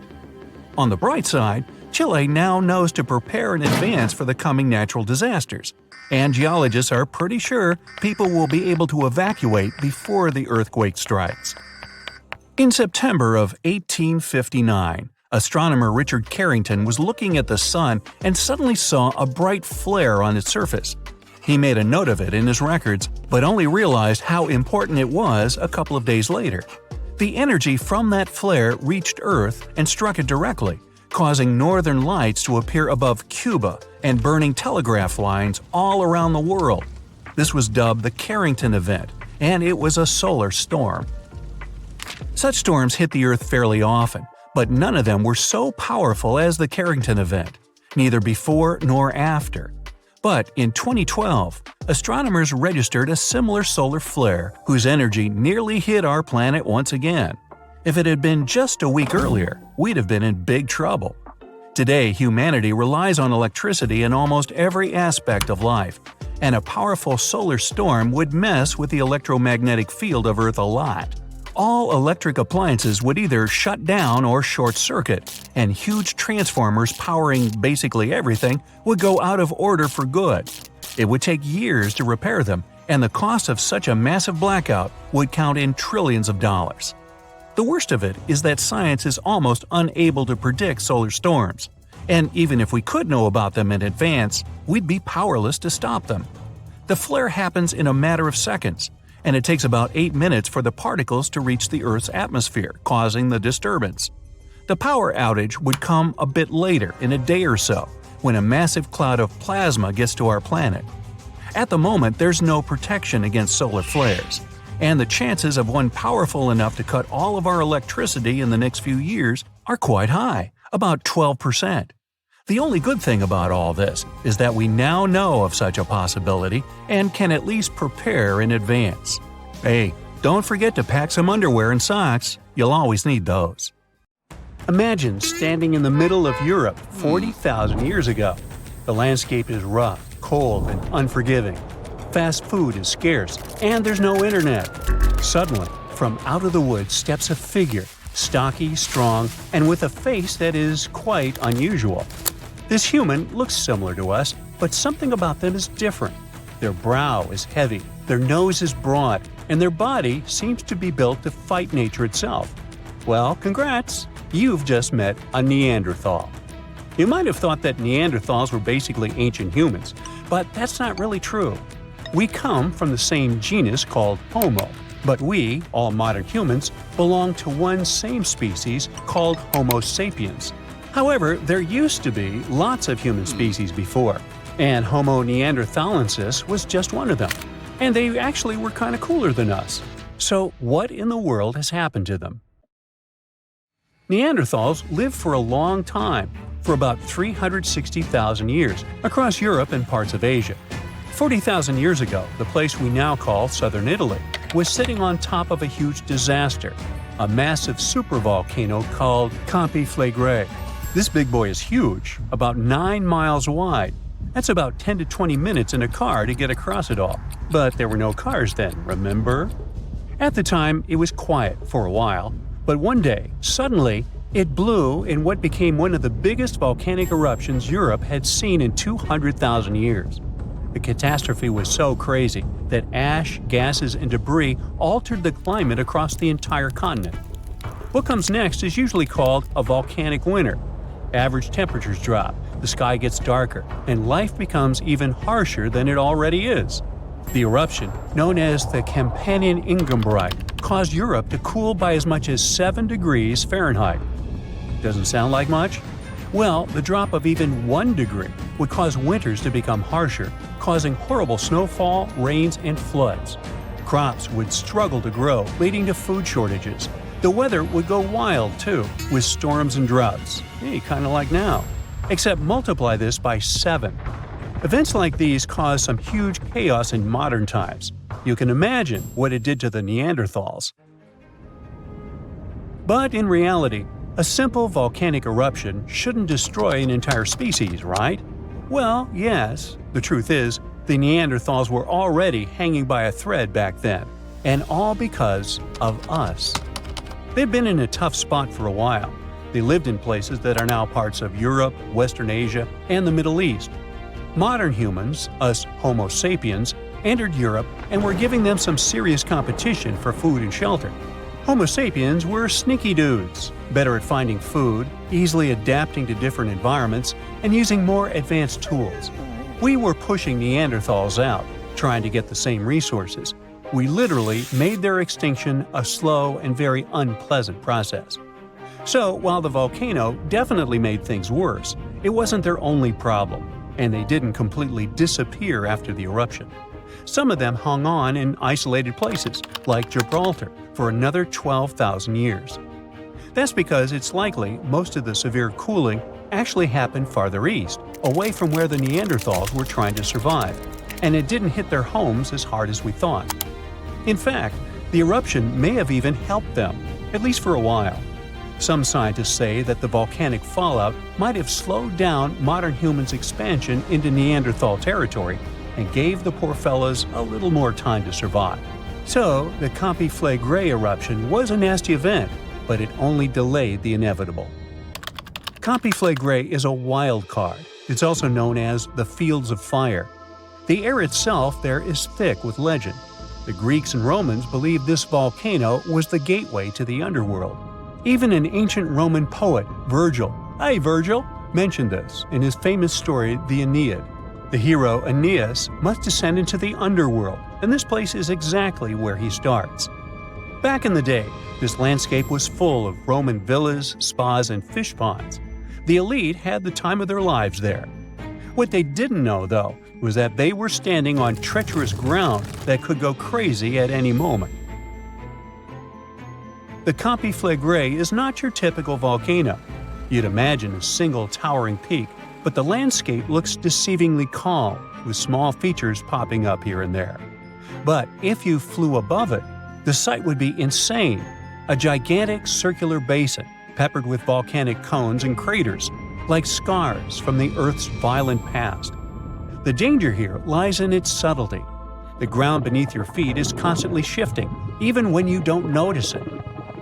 On the bright side, Chile now knows to prepare in advance for the coming natural disasters, and geologists are pretty sure people will be able to evacuate before the earthquake strikes. In September of 1859, astronomer Richard Carrington was looking at the sun and suddenly saw a bright flare on its surface. He made a note of it in his records, but only realized how important it was a couple of days later. The energy from that flare reached Earth and struck it directly, causing northern lights to appear above Cuba and burning telegraph lines all around the world. This was dubbed the Carrington event, and it was a solar storm. Such storms hit the Earth fairly often, but none of them were so powerful as the Carrington event, neither before nor after. But in 2012, astronomers registered a similar solar flare whose energy nearly hit our planet once again. If it had been just a week earlier, we'd have been in big trouble. Today, humanity relies on electricity in almost every aspect of life, and a powerful solar storm would mess with the electromagnetic field of Earth a lot. All electric appliances would either shut down or short-circuit, and huge transformers powering basically everything would go out of order for good. It would take years to repair them, and the cost of such a massive blackout would count in trillions of dollars. The worst of it is that science is almost unable to predict solar storms, and even if we could know about them in advance, we'd be powerless to stop them. The flare happens in a matter of seconds, and it takes about 8 minutes for the particles to reach the Earth's atmosphere, causing the disturbance. The power outage would come a bit later, in a day or so, when a massive cloud of plasma gets to our planet. At the moment, there's no protection against solar flares, and the chances of one powerful enough to cut all of our electricity in the next few years are quite high, about 12%. The only good thing about all this is that we now know of such a possibility and can at least prepare in advance. Hey, don't forget to pack some underwear and socks. You'll always need those. Imagine standing in the middle of Europe 40,000 years ago. The landscape is rough, cold, and unforgiving. Fast food is scarce, and there's no internet. Suddenly, from out of the woods steps a figure, stocky, strong, and with a face that is quite unusual. This human looks similar to us, but something about them is different. Their brow is heavy, their nose is broad, and their body seems to be built to fight nature itself. Well, congrats! You've just met a Neanderthal. You might have thought that Neanderthals were basically ancient humans, but that's not really true. We come from the same genus called Homo, but we, all modern humans, belong to one same species called Homo sapiens. However, there used to be lots of human species before, and Homo neanderthalensis was just one of them. And they actually were kind of cooler than us. So what in the world has happened to them? Neanderthals lived for a long time, for about 360,000 years, across Europe and parts of Asia. 40,000 years ago, the place we now call southern Italy was sitting on top of a huge disaster, a massive supervolcano called Campi Flegrei. This big boy is huge, about 9 miles wide. That's about 10 to 20 minutes in a car to get across it all. But there were no cars then, remember? At the time, it was quiet for a while, but one day, suddenly, It blew in what became one of the biggest volcanic eruptions Europe had seen in 200,000 years. The catastrophe was so crazy that ash, gases, and debris altered the climate across the entire continent. What comes next is usually called a volcanic winter. Average temperatures drop, the sky gets darker, and life becomes even harsher than it already is. The eruption, known as the Campanian Ingembrite, caused Europe to cool by as much as 7 degrees Fahrenheit. Doesn't sound like much? Well, the drop of even 1 degree would cause winters to become harsher, causing horrible snowfall, rains, and floods. Crops would struggle to grow, leading to food shortages. The weather would go wild, too, with storms and droughts. Hey, kind of like now. Except multiply this by 7. Events like these caused some huge chaos in modern times. You can imagine what it did to the Neanderthals. But in reality, a simple volcanic eruption shouldn't destroy an entire species, right? Well, yes. The truth is, the Neanderthals were already hanging by a thread back then, and all because of us. They've been in a tough spot for a while. They lived in places that are now parts of Europe, Western Asia, and the Middle East. Modern humans, us Homo sapiens, entered Europe and were giving them some serious competition for food and shelter. Homo sapiens were sneaky dudes, better at finding food, easily adapting to different environments, and using more advanced tools. We were pushing Neanderthals out, trying to get the same resources. We literally made their extinction a slow and very unpleasant process. So, while the volcano definitely made things worse, it wasn't their only problem, and they didn't completely disappear after the eruption. Some of them hung on in isolated places, like Gibraltar, for another 12,000 years. That's because it's likely most of the severe cooling actually happened farther east, away from where the Neanderthals were trying to survive, and it didn't hit their homes as hard as we thought. In fact, the eruption may have even helped them, at least for a while. Some scientists say that the volcanic fallout might have slowed down modern humans' expansion into Neanderthal territory and gave the poor fellas a little more time to survive. So, the Campi Flegrei eruption was a nasty event, but it only delayed the inevitable. Campi Flegrei is a wild card. It's also known as the Fields of Fire. The air itself there is thick with legend. The Greeks and Romans believed this volcano was the gateway to the underworld. Even an ancient Roman poet, Virgil, hey Virgil, mentioned this in his famous story, the Aeneid. The hero Aeneas must descend into the underworld, and this place is exactly where he starts. Back in the day, this landscape was full of Roman villas, spas, and fish ponds. The elite had the time of their lives there. What they didn't know, though, was that they were standing on treacherous ground that could go crazy at any moment. The Campi Flegrei is not your typical volcano. You'd imagine a single towering peak, but the landscape looks deceivingly calm, with small features popping up here and there. But if you flew above it, the sight would be insane. A gigantic circular basin, peppered with volcanic cones and craters, like scars from the Earth's violent past. The danger here lies in its subtlety. The ground beneath your feet is constantly shifting, even when you don't notice it.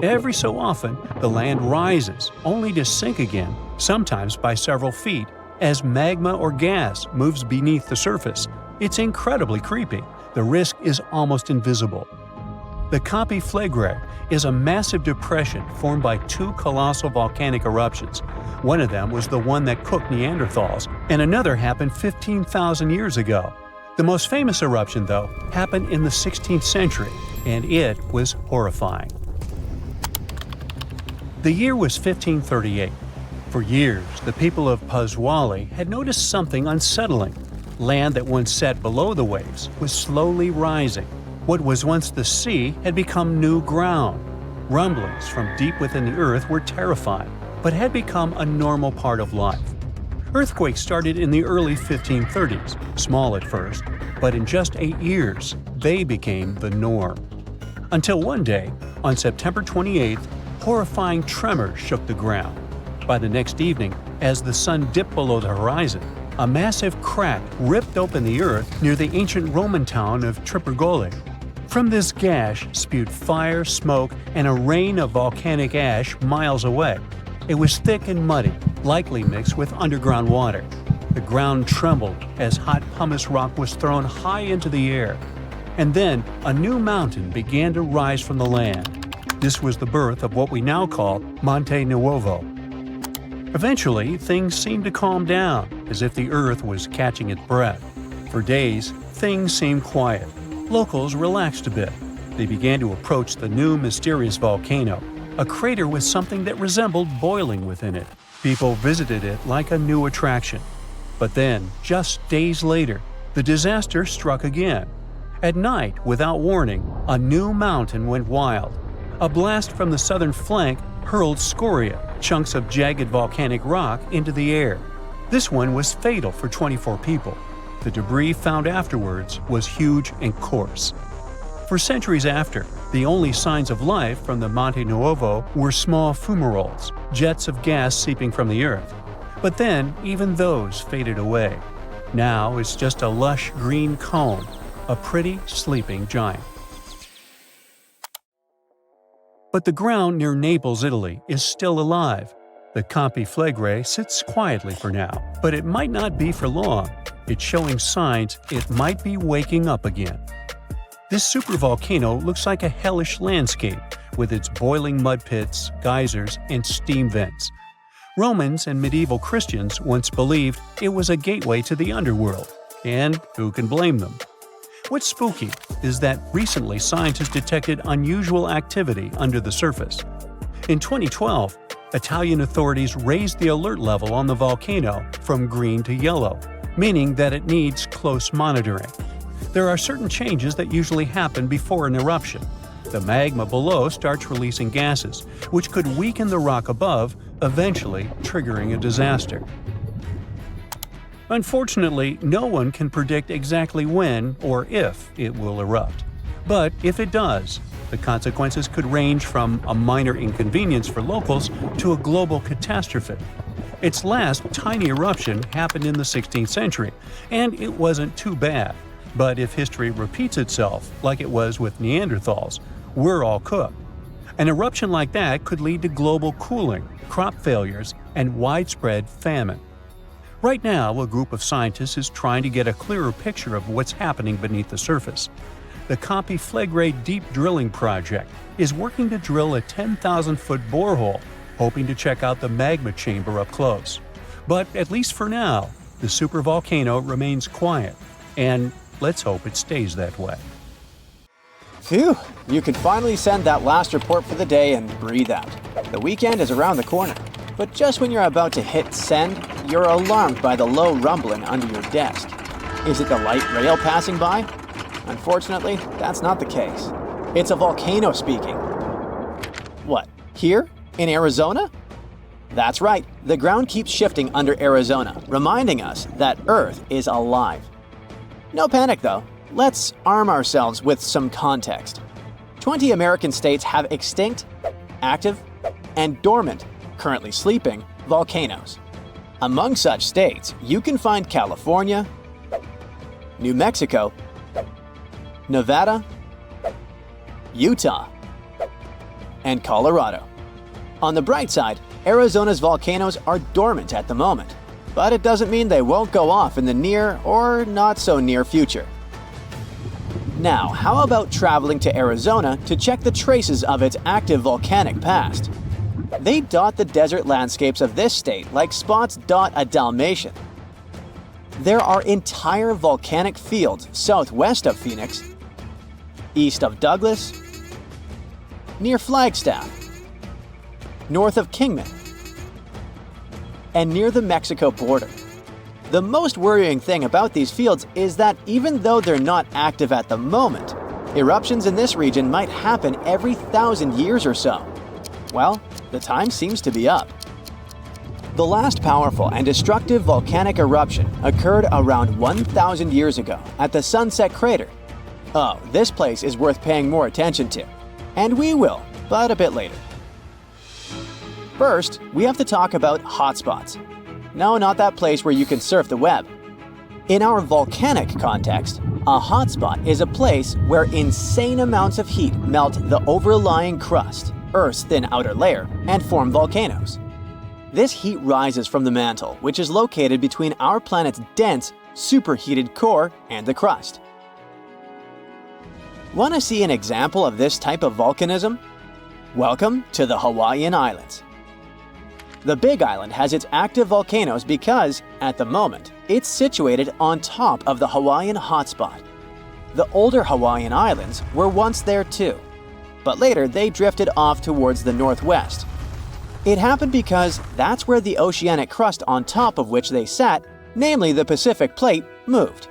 Every so often, the land rises, only to sink again, sometimes by several feet, as magma or gas moves beneath the surface. It's incredibly creepy. The risk is almost invisible. The Campi Flegrei is a massive depression formed by 2 colossal volcanic eruptions. One of them was the one that cooked Neanderthals, and another happened 15,000 years ago. The most famous eruption, though, happened in the 16th century, and it was horrifying. The year was 1538. For years, the people of Paswali had noticed something unsettling. Land that once sat below the waves was slowly rising. What was once the sea had become new ground. Rumblings from deep within the earth were terrifying, but had become a normal part of life. Earthquakes started in the early 1530s, small at first, but in just 8 years, they became the norm. Until one day, on September 28th, horrifying tremors shook the ground. By the next evening, as the sun dipped below the horizon, a massive crack ripped open the earth near the ancient Roman town of Trippergoli. From this gash spewed fire, smoke, and a rain of volcanic ash miles away. It was thick and muddy, likely mixed with underground water. The ground trembled as hot pumice rock was thrown high into the air. And then a new mountain began to rise from the land. This was the birth of what we now call Monte Nuovo. Eventually, things seemed to calm down, as if the earth was catching its breath. For days, things seemed quiet. Locals relaxed a bit. They began to approach the new mysterious volcano, a crater with something that resembled boiling within it. People visited it like a new attraction. But then, just days later, the disaster struck again. At night, without warning, a new mountain went wild. A blast from the southern flank hurled scoria, chunks of jagged volcanic rock, into the air. This one was fatal for 24 people. The debris found afterwards was huge and coarse. For centuries after, the only signs of life from the Monte Nuovo were small fumaroles, jets of gas seeping from the earth. But then, even those faded away. Now it's just a lush green cone, a pretty sleeping giant. But the ground near Naples, Italy, is still alive. The Campi Flegrei sits quietly for now, but it might not be for long. It's showing signs it might be waking up again. This supervolcano looks like a hellish landscape, with its boiling mud pits, geysers, and steam vents. Romans and medieval Christians once believed it was a gateway to the underworld, and who can blame them? What's spooky is that recently scientists detected unusual activity under the surface. In 2012, Italian authorities raised the alert level on the volcano from green to yellow, meaning that it needs close monitoring. There are certain changes that usually happen before an eruption. The magma below starts releasing gases, which could weaken the rock above, eventually triggering a disaster. Unfortunately, no one can predict exactly when or if it will erupt. But if it does, the consequences could range from a minor inconvenience for locals to a global catastrophe. Its last tiny eruption happened in the 16th century, and it wasn't too bad. But if history repeats itself, like it was with Neanderthals, we're all cooked. An eruption like that could lead to global cooling, crop failures, and widespread famine. Right now, a group of scientists is trying to get a clearer picture of what's happening beneath the surface. The Campi Flegrei Deep Drilling Project is working to drill a 10,000-foot borehole, hoping to check out the magma chamber up close. But at least for now, the supervolcano remains quiet, and let's hope it stays that way. Phew, you can finally send that last report for the day and breathe out. The weekend is around the corner. But just when you're about to hit send, you're alarmed by the low rumbling under your desk. Is it the light rail passing by? Unfortunately, that's not the case. It's a volcano speaking. What, here? In Arizona? That's right, the ground keeps shifting under Arizona, reminding us that Earth is alive. No panic though. Let's arm ourselves with some context. 20 American states have extinct, active, and dormant, currently sleeping, volcanoes. Among such states, you can find California, New Mexico, Nevada, Utah, and Colorado. On the bright side, Arizona's volcanoes are dormant at the moment, but it doesn't mean they won't go off in the near or not so near future. Now, how about traveling to Arizona to check the traces of its active volcanic past? They dot the desert landscapes of this state like spots dot a Dalmatian. There are entire volcanic fields southwest of Phoenix, east of Douglas, near Flagstaff, north of Kingman, and near the Mexico border. The most worrying thing about these fields is that even though they're not active at the moment, eruptions in this region might happen every 1,000 years or so. Well, the time seems to be up. The last powerful and destructive volcanic eruption occurred around 1,000 years ago at the Sunset Crater. Oh, this place is worth paying more attention to. And we will, but a bit later. First, we have to talk about hotspots. No, not that place where you can surf the web. In our volcanic context, a hotspot is a place where insane amounts of heat melt the overlying crust, Earth's thin outer layer, and form volcanoes. This heat rises from the mantle, which is located between our planet's dense, superheated core and the crust. Want to see an example of this type of volcanism? Welcome to the Hawaiian Islands. The Big Island has its active volcanoes because, at the moment, it's situated on top of the Hawaiian hotspot. The older Hawaiian Islands were once there too, but later they drifted off towards the northwest. It happened because that's where the oceanic crust on top of which they sat, namely the Pacific Plate, moved.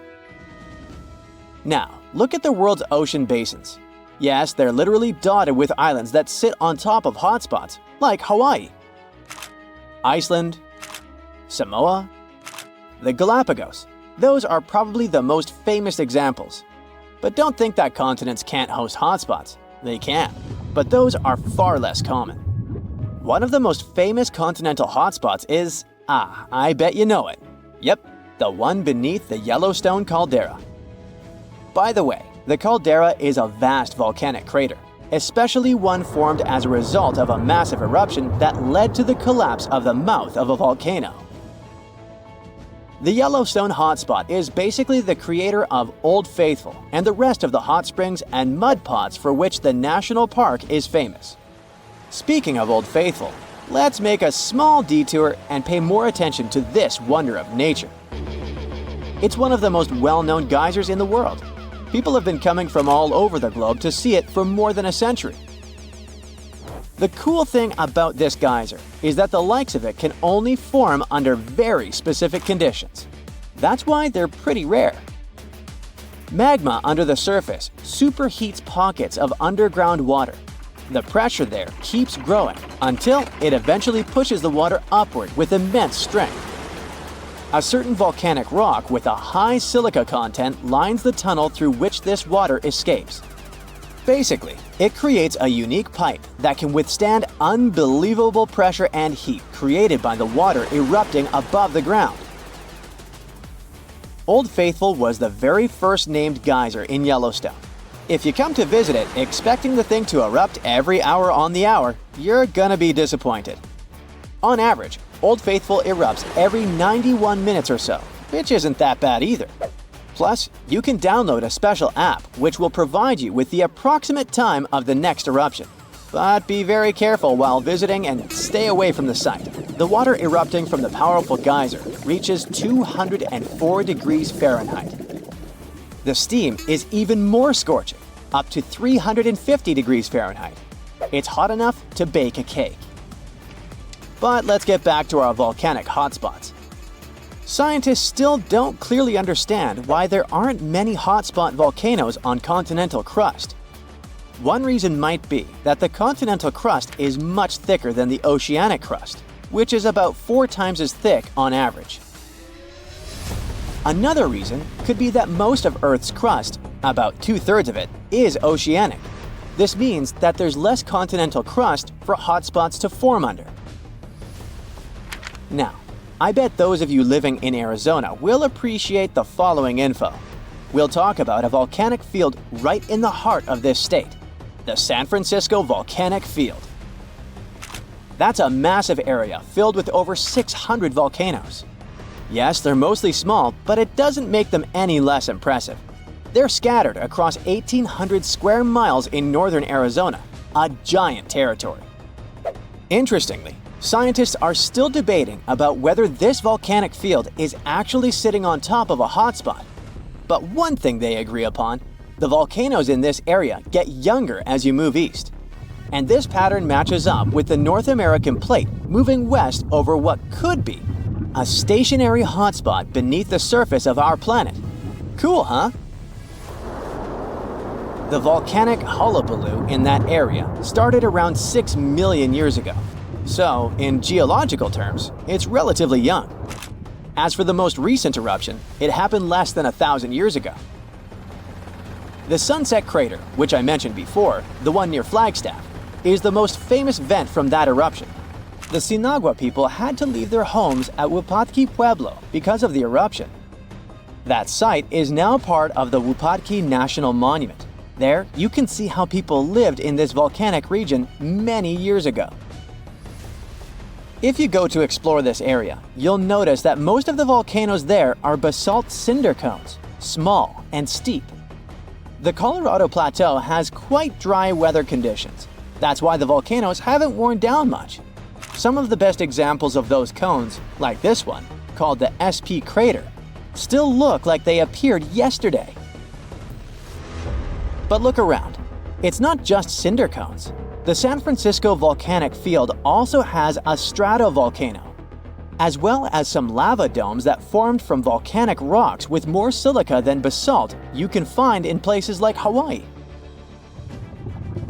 Now, look at the world's ocean basins. Yes, they're literally dotted with islands that sit on top of hotspots, like Hawaii, Iceland, Samoa, the Galapagos. Those are probably the most famous examples. But don't think that continents can't host hotspots. They can, but those are far less common. One of the most famous continental hotspots is, I bet you know it. Yep, the one beneath the Yellowstone caldera. By the way, the caldera is a vast volcanic crater, especially one formed as a result of a massive eruption that led to the collapse of the mouth of a volcano. The Yellowstone hotspot is basically the creator of Old Faithful and the rest of the hot springs and mud pots for which the national park is famous. Speaking of Old Faithful, let's make a small detour and pay more attention to this wonder of nature. It's one of the most well-known geysers in the world. People have been coming from all over the globe to see it for more than a century. The cool thing about this geyser is that the likes of it can only form under very specific conditions. That's why they're pretty rare. Magma under the surface superheats pockets of underground water. The pressure there keeps growing until it eventually pushes the water upward with immense strength. A certain volcanic rock with a high silica content lines the tunnel through which this water escapes. Basically, it creates a unique pipe that can withstand unbelievable pressure and heat created by the water erupting above the ground. Old Faithful was the very first named geyser in Yellowstone. If you come to visit it expecting the thing to erupt every hour on the hour, you're gonna be disappointed. On average, Old Faithful erupts every 91 minutes or so, which isn't that bad either. Plus, you can download a special app which will provide you with the approximate time of the next eruption. But be very careful while visiting and stay away from the site. The water erupting from the powerful geyser reaches 204 degrees Fahrenheit. The steam is even more scorching, up to 350 degrees Fahrenheit. It's hot enough to bake a cake. But let's get back to our volcanic hotspots. Scientists still don't clearly understand why there aren't many hotspot volcanoes on continental crust. One reason might be that the continental crust is much thicker than the oceanic crust, which is about 4 times as thick on average. Another reason could be that most of Earth's crust, about 2/3 of it, is oceanic. This means that there's less continental crust for hotspots to form under. Now, I bet those of you living in Arizona will appreciate the following info. We'll talk about a volcanic field right in the heart of this state, the San Francisco Volcanic Field. That's a massive area filled with over 600 volcanoes. Yes, they're mostly small, but it doesn't make them any less impressive. They're scattered across 1,800 square miles in northern Arizona, a giant territory. Interestingly, scientists are still debating about whether this volcanic field is actually sitting on top of a hotspot. But one thing they agree upon, the volcanoes in this area get younger as you move east. And this pattern matches up with the North American plate moving west over what could be a stationary hotspot beneath the surface of our planet. Cool, huh? The volcanic hullabaloo in that area started around 6 million years ago. So, in geological terms, it's relatively young. As for the most recent eruption, it happened less than 1,000 years ago. The Sunset Crater, which I mentioned before, the one near Flagstaff, is the most famous vent from that eruption. The Sinagua people had to leave their homes at Wupatki Pueblo because of the eruption. That site is now part of the Wupatki National Monument. There, you can see how people lived in this volcanic region many years ago. If you go to explore this area, you'll notice that most of the volcanoes there are basalt cinder cones, small and steep. The Colorado Plateau has quite dry weather conditions. That's why the volcanoes haven't worn down much. Some of the best examples of those cones, like this one, called the SP crater, still look like they appeared yesterday. But look around. It's not just cinder cones. The San Francisco volcanic field also has a stratovolcano, as well as some lava domes that formed from volcanic rocks with more silica than basalt you can find in places like Hawaii.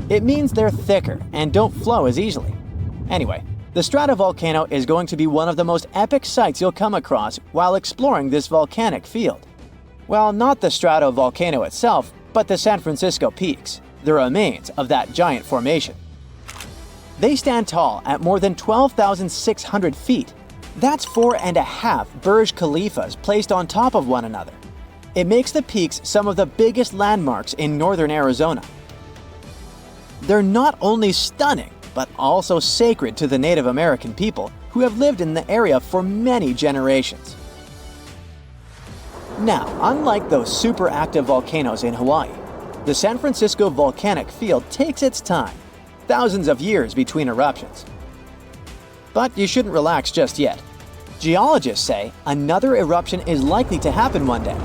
It means they're thicker and don't flow as easily. Anyway, the stratovolcano is going to be one of the most epic sights you'll come across while exploring this volcanic field. Well, not the stratovolcano itself, but the San Francisco peaks, the remains of that giant formation. They stand tall at more than 12,600 feet. That's 4.5 Burj Khalifas placed on top of one another. It makes the peaks some of the biggest landmarks in northern Arizona. They're not only stunning, but also sacred to the Native American people who have lived in the area for many generations. Now, unlike those super active volcanoes in Hawaii, the San Francisco volcanic field takes its time, thousands of years between eruptions. But you shouldn't relax just yet. Geologists say another eruption is likely to happen one day.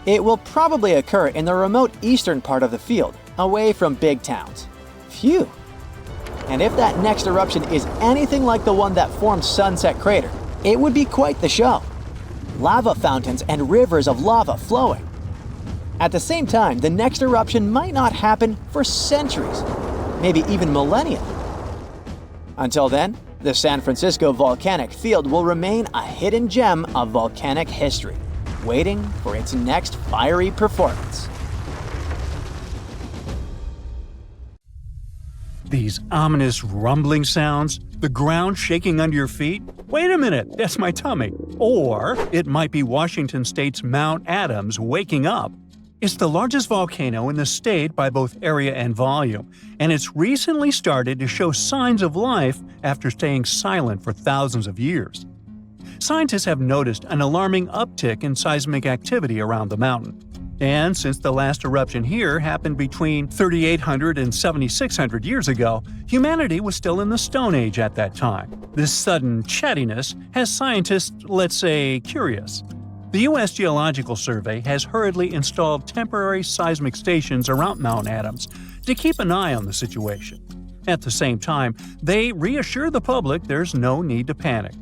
It will probably occur in the remote eastern part of the field, away from big towns. Phew! And if that next eruption is anything like the one that formed Sunset Crater, it would be quite the show. Lava fountains and rivers of lava flowing. At the same time, the next eruption might not happen for centuries, maybe even millennia. Until then, the San Francisco volcanic field will remain a hidden gem of volcanic history, waiting for its next fiery performance. These ominous rumbling sounds, the ground shaking under your feet. Wait a minute, that's my tummy. Or it might be Washington State's Mount Adams waking up. It's the largest volcano in the state by both area and volume, and it's recently started to show signs of life after staying silent for thousands of years. Scientists have noticed an alarming uptick in seismic activity around the mountain. And since the last eruption here happened between 3,800 and 7,600 years ago, humanity was still in the Stone Age at that time. This sudden chattiness has scientists, let's say, curious. The U.S. Geological Survey has hurriedly installed temporary seismic stations around Mount Adams to keep an eye on the situation. At the same time, they reassure the public there's no need to panic.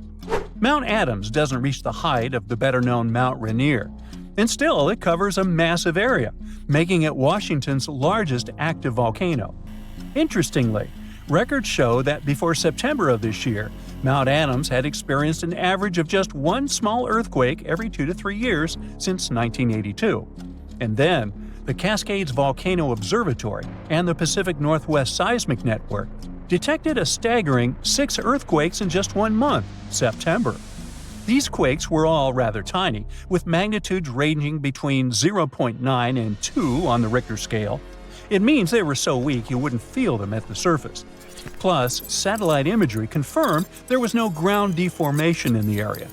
Mount Adams doesn't reach the height of the better-known Mount Rainier, and still it covers a massive area, making it Washington's largest active volcano. Interestingly, records show that before September of this year, Mount Adams had experienced an average of just one small earthquake every 2 to 3 years since 1982. And then, the Cascades Volcano Observatory and the Pacific Northwest Seismic Network detected a staggering 6 earthquakes in just 1 month, September. These quakes were all rather tiny, with magnitudes ranging between 0.9 and 2 on the Richter scale. It means they were so weak you wouldn't feel them at the surface. Plus, satellite imagery confirmed there was no ground deformation in the area.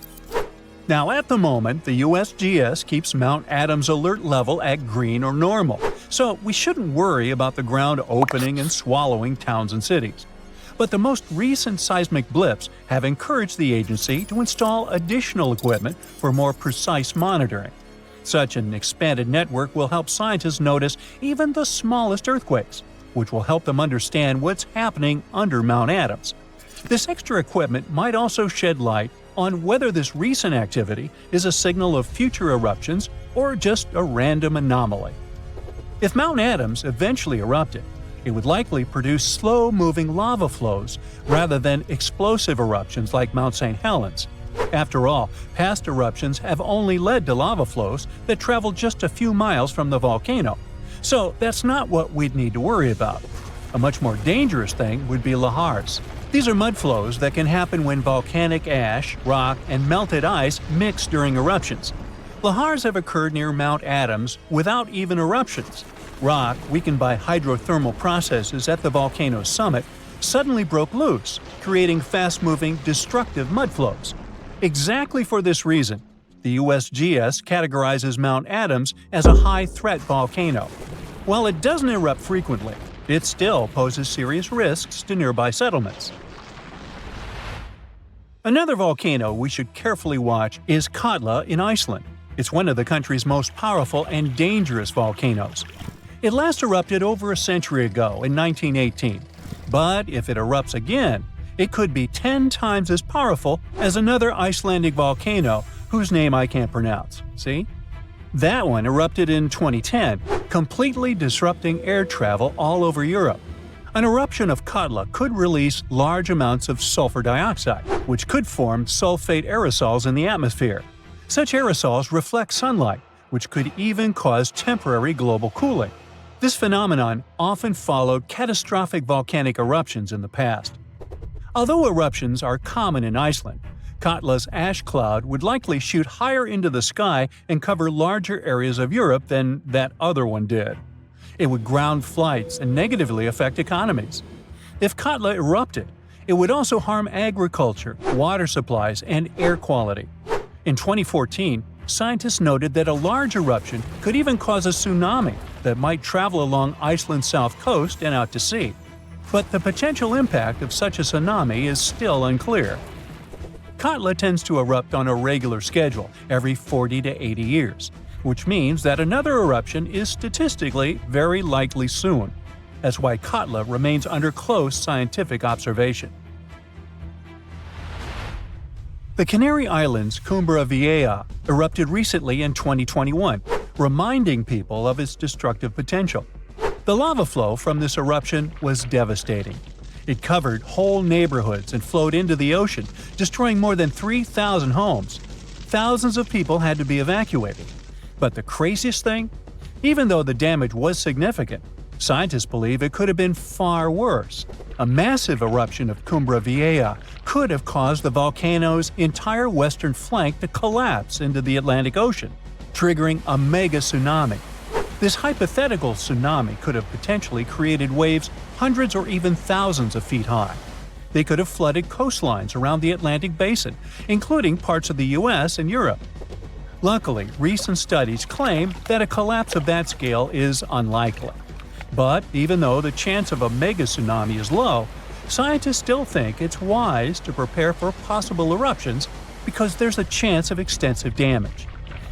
Now, at the moment, the USGS keeps Mount Adams alert level at green or normal, so we shouldn't worry about the ground opening and swallowing towns and cities. But the most recent seismic blips have encouraged the agency to install additional equipment for more precise monitoring. Such an expanded network will help scientists notice even the smallest earthquakes, which will help them understand what's happening under Mount Adams. This extra equipment might also shed light on whether this recent activity is a signal of future eruptions or just a random anomaly. If Mount Adams eventually erupted, it would likely produce slow-moving lava flows rather than explosive eruptions like Mount St. Helens. After all, past eruptions have only led to lava flows that travel just a few miles from the volcano. So that's not what we'd need to worry about. A much more dangerous thing would be lahars. These are mud flows that can happen when volcanic ash, rock, and melted ice mix during eruptions. Lahars have occurred near Mount Adams without even eruptions. Rock, weakened by hydrothermal processes at the volcano's summit, suddenly broke loose, creating fast-moving, destructive mudflows. Exactly for this reason, the USGS categorizes Mount Adams as a high-threat volcano. While it doesn't erupt frequently, it still poses serious risks to nearby settlements. Another volcano we should carefully watch is Katla in Iceland. It's one of the country's most powerful and dangerous volcanoes. It last erupted over a century ago in 1918, but if it erupts again, it could be 10 times as powerful as another Icelandic volcano whose name I can't pronounce. See? That one erupted in 2010, completely disrupting air travel all over Europe. An eruption of Katla could release large amounts of sulfur dioxide, which could form sulfate aerosols in the atmosphere. Such aerosols reflect sunlight, which could even cause temporary global cooling. This phenomenon often followed catastrophic volcanic eruptions in the past. Although eruptions are common in Iceland, Katla's ash cloud would likely shoot higher into the sky and cover larger areas of Europe than that other one did. It would ground flights and negatively affect economies. If Katla erupted, it would also harm agriculture, water supplies, and air quality. In 2014, scientists noted that a large eruption could even cause a tsunami that might travel along Iceland's south coast and out to sea. But the potential impact of such a tsunami is still unclear. Katla tends to erupt on a regular schedule every 40 to 80 years, which means that another eruption is statistically very likely soon. That's why Katla remains under close scientific observation. The Canary Islands' Cumbre Vieja erupted recently in 2021, reminding people of its destructive potential. The lava flow from this eruption was devastating. It covered whole neighborhoods and flowed into the ocean, destroying more than 3,000 homes. Thousands of people had to be evacuated. But the craziest thing? Even though the damage was significant, scientists believe it could have been far worse. A massive eruption of Cumbre Vieja could have caused the volcano's entire western flank to collapse into the Atlantic Ocean, triggering a mega tsunami. This hypothetical tsunami could have potentially created waves hundreds or even thousands of feet high. They could have flooded coastlines around the Atlantic Basin, including parts of the US and Europe. Luckily, recent studies claim that a collapse of that scale is unlikely. But even though the chance of a mega tsunami is low, scientists still think it's wise to prepare for possible eruptions because there's a chance of extensive damage.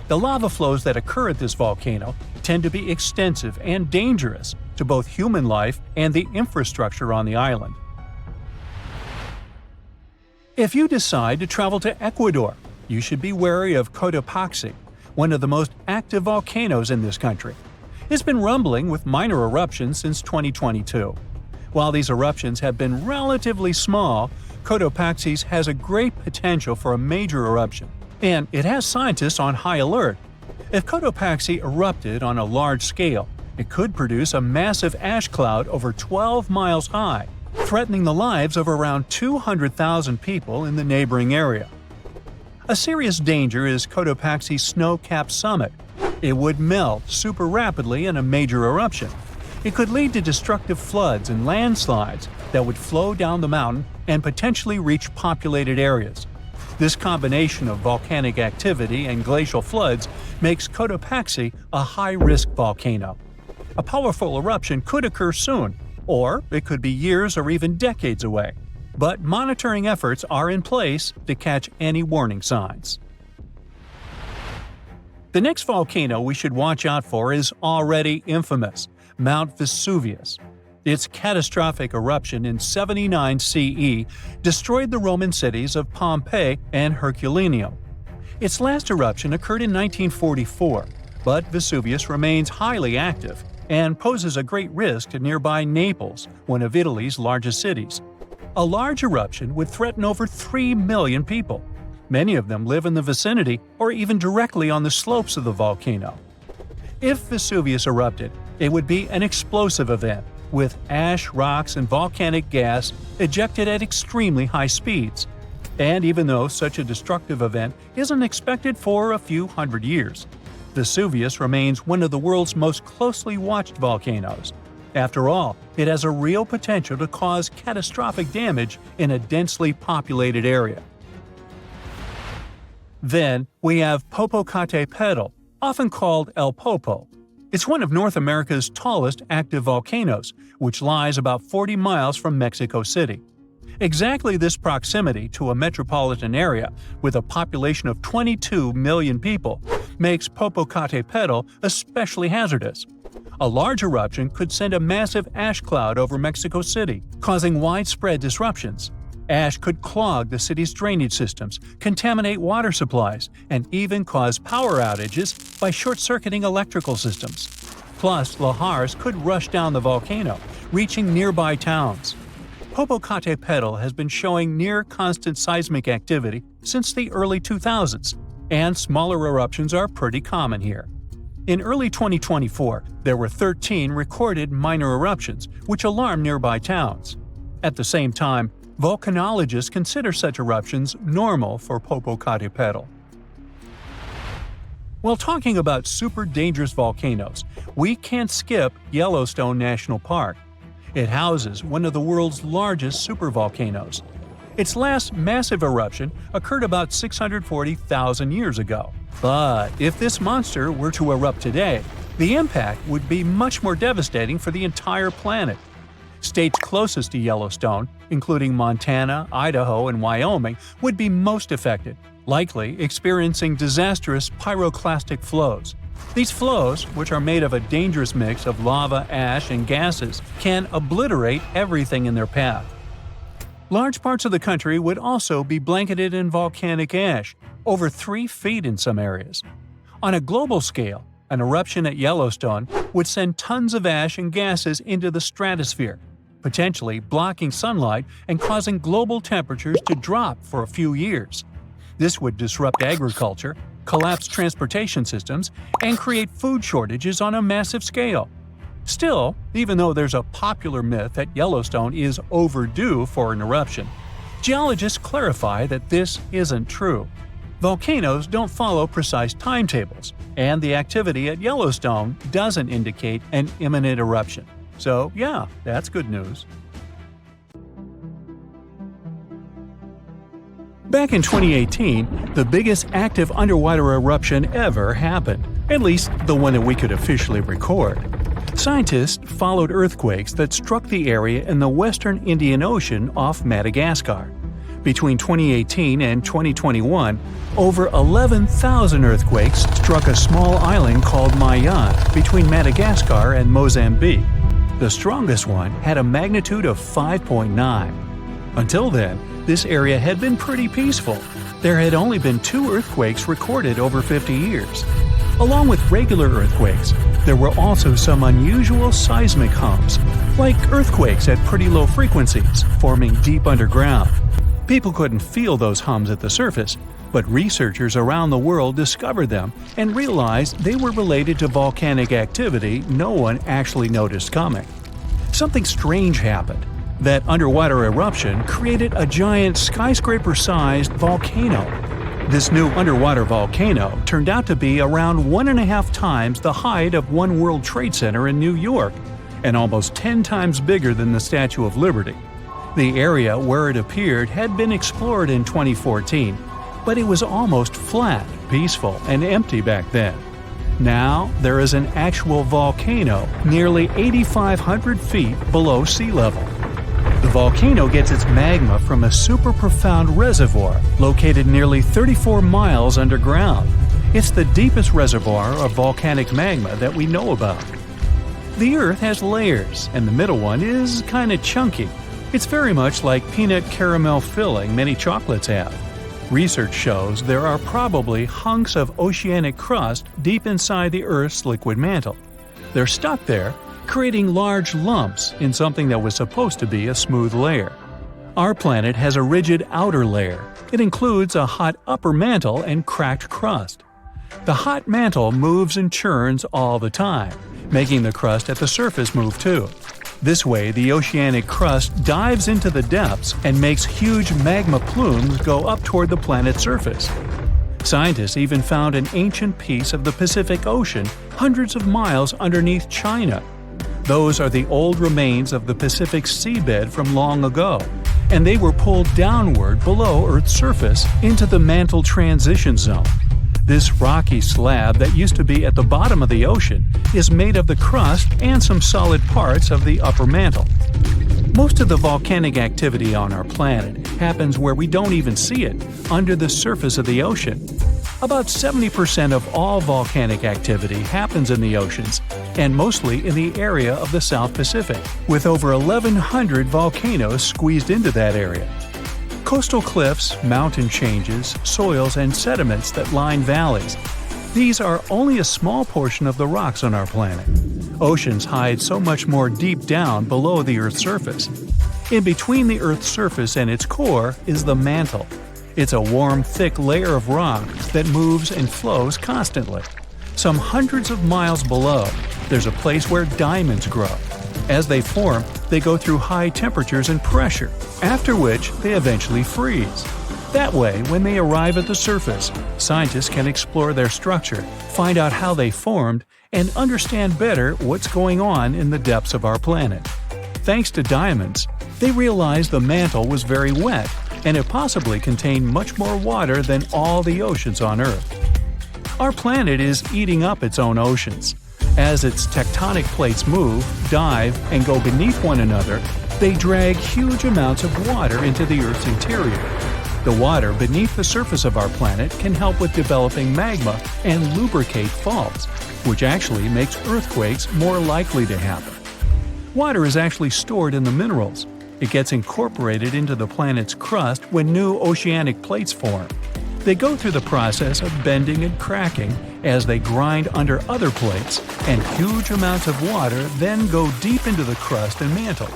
The lava flows that occur at this volcano tend to be extensive and dangerous to both human life and the infrastructure on the island. If you decide to travel to Ecuador, you should be wary of Cotopaxi, one of the most active volcanoes in this country. It's been rumbling with minor eruptions since 2022. While these eruptions have been relatively small, Cotopaxi has a great potential for a major eruption, and it has scientists on high alert. If Cotopaxi erupted on a large scale, it could produce a massive ash cloud over 12 miles high, threatening the lives of around 200,000 people in the neighboring area. A serious danger is Cotopaxi's snow-capped summit. It would melt super rapidly in a major eruption. It could lead to destructive floods and landslides that would flow down the mountain and potentially reach populated areas. This combination of volcanic activity and glacial floods makes Cotopaxi a high-risk volcano. A powerful eruption could occur soon, or it could be years or even decades away. But monitoring efforts are in place to catch any warning signs. The next volcano we should watch out for is already infamous, Mount Vesuvius. Its catastrophic eruption in 79 CE destroyed the Roman cities of Pompeii and Herculaneum. Its last eruption occurred in 1944, but Vesuvius remains highly active and poses a great risk to nearby Naples, one of Italy's largest cities. A large eruption would threaten over 3 million people. Many of them live in the vicinity or even directly on the slopes of the volcano. If Vesuvius erupted, it would be an explosive event, with ash, rocks, and volcanic gas ejected at extremely high speeds. And even though such a destructive event isn't expected for a few hundred years, Vesuvius remains one of the world's most closely watched volcanoes. After all, it has a real potential to cause catastrophic damage in a densely populated area. Then, we have Popocatepetl, often called El Popo. It's one of North America's tallest active volcanoes, which lies about 40 miles from Mexico City. Exactly this proximity to a metropolitan area with a population of 22 million people makes Popocatepetl especially hazardous. A large eruption could send a massive ash cloud over Mexico City, causing widespread disruptions. Ash could clog the city's drainage systems, contaminate water supplies, and even cause power outages by short-circuiting electrical systems. Plus, lahars could rush down the volcano, reaching nearby towns. Popocatepetl has been showing near-constant seismic activity since the early 2000s, and smaller eruptions are pretty common here. In early 2024, there were 13 recorded minor eruptions, which alarmed nearby towns. At the same time, volcanologists consider such eruptions normal for Popocatepetl. While talking about super dangerous volcanoes, we can't skip Yellowstone National Park. It houses one of the world's largest supervolcanoes. Its last massive eruption occurred about 640,000 years ago. But if this monster were to erupt today, the impact would be much more devastating for the entire planet. States closest to Yellowstone, including Montana, Idaho, and Wyoming, would be most affected, likely experiencing disastrous pyroclastic flows. These flows, which are made of a dangerous mix of lava, ash, and gases, can obliterate everything in their path. Large parts of the country would also be blanketed in volcanic ash, over 3 feet in some areas. On a global scale, an eruption at Yellowstone would send tons of ash and gases into the stratosphere, potentially blocking sunlight and causing global temperatures to drop for a few years. This would disrupt agriculture, collapse transportation systems, and create food shortages on a massive scale. Still, even though there's a popular myth that Yellowstone is overdue for an eruption, geologists clarify that this isn't true. Volcanoes don't follow precise timetables, and the activity at Yellowstone doesn't indicate an imminent eruption. So yeah, that's good news. Back in 2018, the biggest active underwater eruption ever happened, at least the one that we could officially record. Scientists followed earthquakes that struck the area in the western Indian Ocean off Madagascar. Between 2018 and 2021, over 11,000 earthquakes struck a small island called Mayan between Madagascar and Mozambique. The strongest one had a magnitude of 5.9. Until then, this area had been pretty peaceful. There had only been 2 earthquakes recorded over 50 years. Along with regular earthquakes, there were also some unusual seismic hums, like earthquakes at pretty low frequencies, forming deep underground. People couldn't feel those hums at the surface, but researchers around the world discovered them and realized they were related to volcanic activity no one actually noticed coming. Something strange happened. That underwater eruption created a giant skyscraper-sized volcano. This new underwater volcano turned out to be around 1.5 times the height of One World Trade Center in New York, and almost 10 times bigger than the Statue of Liberty. The area where it appeared had been explored in 2014, but it was almost flat, peaceful, and empty back then. Now, there is an actual volcano nearly 8,500 feet below sea level. The volcano gets its magma from a super profound reservoir located nearly 34 miles underground. It's the deepest reservoir of volcanic magma that we know about. The Earth has layers, and the middle one is kinda chunky. It's very much like peanut caramel filling many chocolates have. Research shows there are probably hunks of oceanic crust deep inside the Earth's liquid mantle. They're stuck there, creating large lumps in something that was supposed to be a smooth layer. Our planet has a rigid outer layer. It includes a hot upper mantle and cracked crust. The hot mantle moves and churns all the time, making the crust at the surface move too. This way, the oceanic crust dives into the depths and makes huge magma plumes go up toward the planet's surface. Scientists even found an ancient piece of the Pacific Ocean hundreds of miles underneath China. Those are the old remains of the Pacific seabed from long ago, and they were pulled downward below Earth's surface into the mantle transition zone. This rocky slab that used to be at the bottom of the ocean is made of the crust and some solid parts of the upper mantle. Most of the volcanic activity on our planet happens where we don't even see it, under the surface of the ocean. About 70% of all volcanic activity happens in the oceans, and mostly in the area of the South Pacific, with over 1,100 volcanoes squeezed into that area. Coastal cliffs, mountain changes, soils, and sediments that line valleys. These are only a small portion of the rocks on our planet. Oceans hide so much more deep down below the Earth's surface. In between the Earth's surface and its core is the mantle. It's a warm, thick layer of rock that moves and flows constantly. Some hundreds of miles below, there's a place where diamonds grow. As they form, they go through high temperatures and pressure, after which they eventually freeze. That way, when they arrive at the surface, scientists can explore their structure, find out how they formed, and understand better what's going on in the depths of our planet. Thanks to diamonds, they realized the mantle was very wet, and it possibly contained much more water than all the oceans on Earth. Our planet is eating up its own oceans. As its tectonic plates move, dive, and go beneath one another, they drag huge amounts of water into the Earth's interior. The water beneath the surface of our planet can help with developing magma and lubricate faults, which actually makes earthquakes more likely to happen. Water is actually stored in the minerals. It gets incorporated into the planet's crust when new oceanic plates form. They go through the process of bending and cracking as they grind under other plates, and huge amounts of water then go deep into the crust and mantle.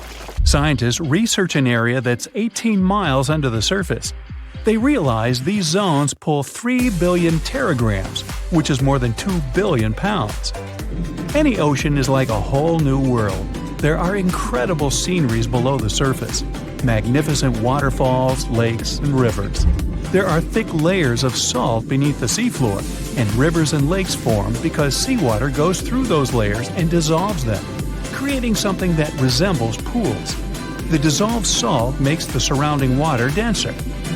Scientists research an area that's 18 miles under the surface. They realize these zones pull 3 billion teragrams, which is more than 2 billion pounds. Any ocean is like a whole new world. There are incredible sceneries below the surface, magnificent waterfalls, lakes, and rivers. There are thick layers of salt beneath the seafloor, and rivers and lakes form because seawater goes through those layers and dissolves them, creating something that resembles pools. The dissolved salt makes the surrounding water denser.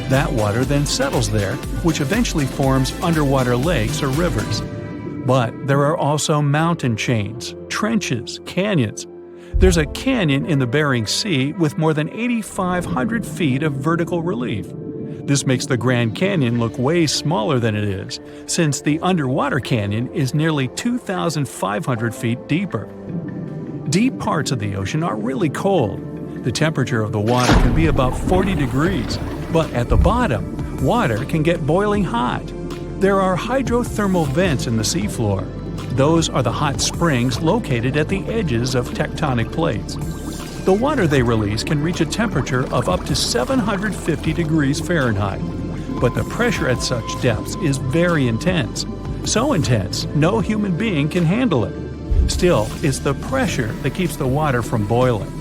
That water then settles there, which eventually forms underwater lakes or rivers. But there are also mountain chains, trenches, canyons. There's a canyon in the Bering Sea with more than 8,500 feet of vertical relief. This makes the Grand Canyon look way smaller than it is, since the underwater canyon is nearly 2,500 feet deeper. Deep parts of the ocean are really cold. The temperature of the water can be about 40 degrees, but at the bottom, water can get boiling hot. There are hydrothermal vents in the seafloor. Those are the hot springs located at the edges of tectonic plates. The water they release can reach a temperature of up to 750 degrees Fahrenheit, but the pressure at such depths is very intense. So intense, no human being can handle it. Still, it's the pressure that keeps the water from boiling.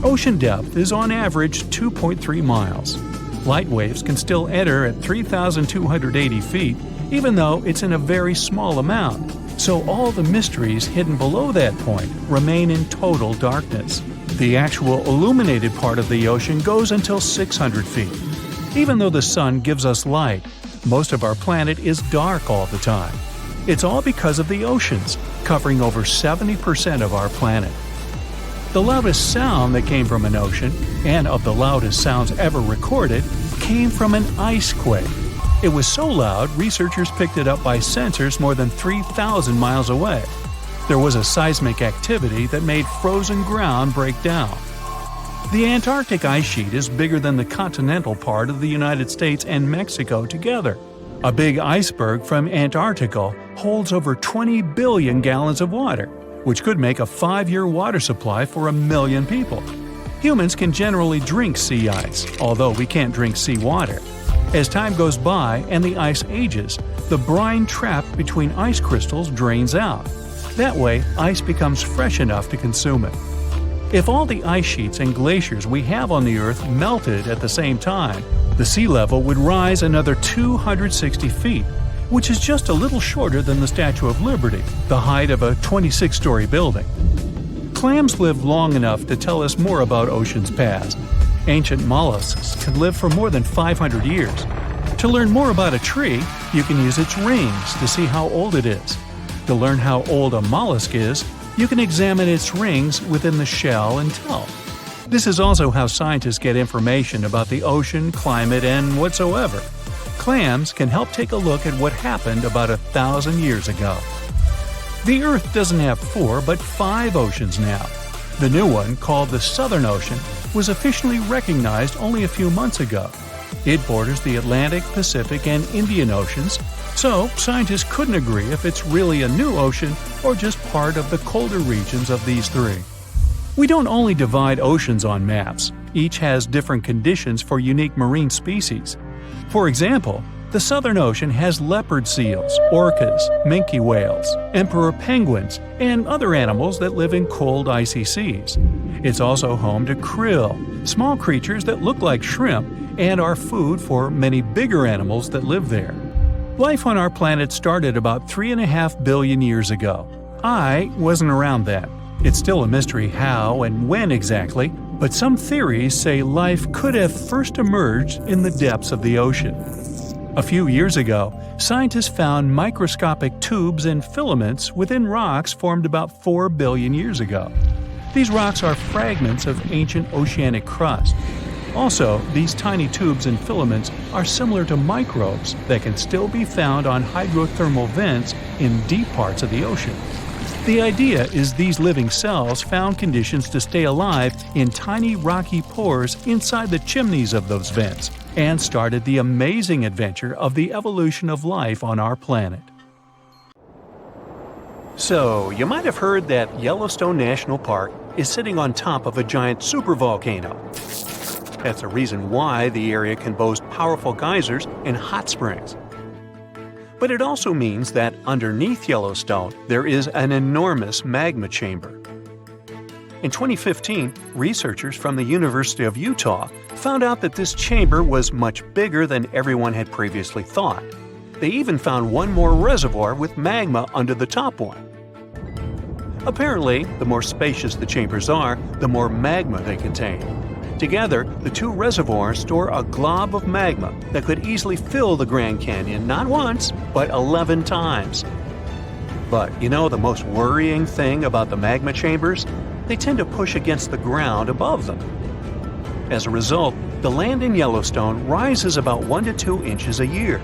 Ocean depth is on average 2.3 miles. Light waves can still enter at 3,280 feet, even though it's in a very small amount. So all the mysteries hidden below that point remain in total darkness. The actual illuminated part of the ocean goes until 600 feet. Even though the sun gives us light, most of our planet is dark all the time. It's all because of the oceans, covering over 70% of our planet. The loudest sound that came from an ocean, and of the loudest sounds ever recorded, came from an ice quake. It was so loud, researchers picked it up by sensors more than 3,000 miles away. There was a seismic activity that made frozen ground break down. The Antarctic ice sheet is bigger than the continental part of the United States and Mexico together. A big iceberg from Antarctica holds over 20 billion gallons of water, which could make a 5-year water supply for 1 million people. Humans can generally drink sea ice, although we can't drink seawater. As time goes by and the ice ages, the brine trapped between ice crystals drains out. That way, ice becomes fresh enough to consume it. If all the ice sheets and glaciers we have on the Earth melted at the same time, the sea level would rise another 260 feet, which is just a little shorter than the Statue of Liberty, the height of a 26-story building. Clams lived long enough to tell us more about oceans past. Ancient mollusks can live for more than 500 years. To learn more about a tree, you can use its rings to see how old it is. To learn how old a mollusk is, you can examine its rings within the shell and tell. This is also how scientists get information about the ocean, climate, and whatsoever. Clams can help take a look at what happened about 1,000 years ago. The Earth doesn't have 4 but 5 oceans now. The new one, called the Southern Ocean, was officially recognized only a few months ago. It borders the Atlantic, Pacific, and Indian Oceans, so scientists couldn't agree if it's really a new ocean or just part of the colder regions of these 3. We don't only divide oceans on maps. Each has different conditions for unique marine species. For example, the Southern Ocean has leopard seals, orcas, minke whales, emperor penguins, and other animals that live in cold, icy seas. It's also home to krill, small creatures that look like shrimp and are food for many bigger animals that live there. Life on our planet started about 3.5 billion years ago. I wasn't around then. It's still a mystery how and when exactly, but some theories say life could have first emerged in the depths of the ocean. A few years ago, scientists found microscopic tubes and filaments within rocks formed about 4 billion years ago. These rocks are fragments of ancient oceanic crust. Also, these tiny tubes and filaments are similar to microbes that can still be found on hydrothermal vents in deep parts of the ocean. The idea is these living cells found conditions to stay alive in tiny rocky pores inside the chimneys of those vents and started the amazing adventure of the evolution of life on our planet. So, you might have heard that Yellowstone National Park is sitting on top of a giant supervolcano. That's the reason why the area can boast powerful geysers and hot springs. But it also means that underneath Yellowstone, there is an enormous magma chamber. In 2015, researchers from the University of Utah found out that this chamber was much bigger than everyone had previously thought. They even found one more reservoir with magma under the top one. Apparently, the more spacious the chambers are, the more magma they contain. Together, the 2 reservoirs store a glob of magma that could easily fill the Grand Canyon not once, but 11 times. But you know the most worrying thing about the magma chambers? They tend to push against the ground above them. As a result, the land in Yellowstone rises about 1 to 2 inches a year.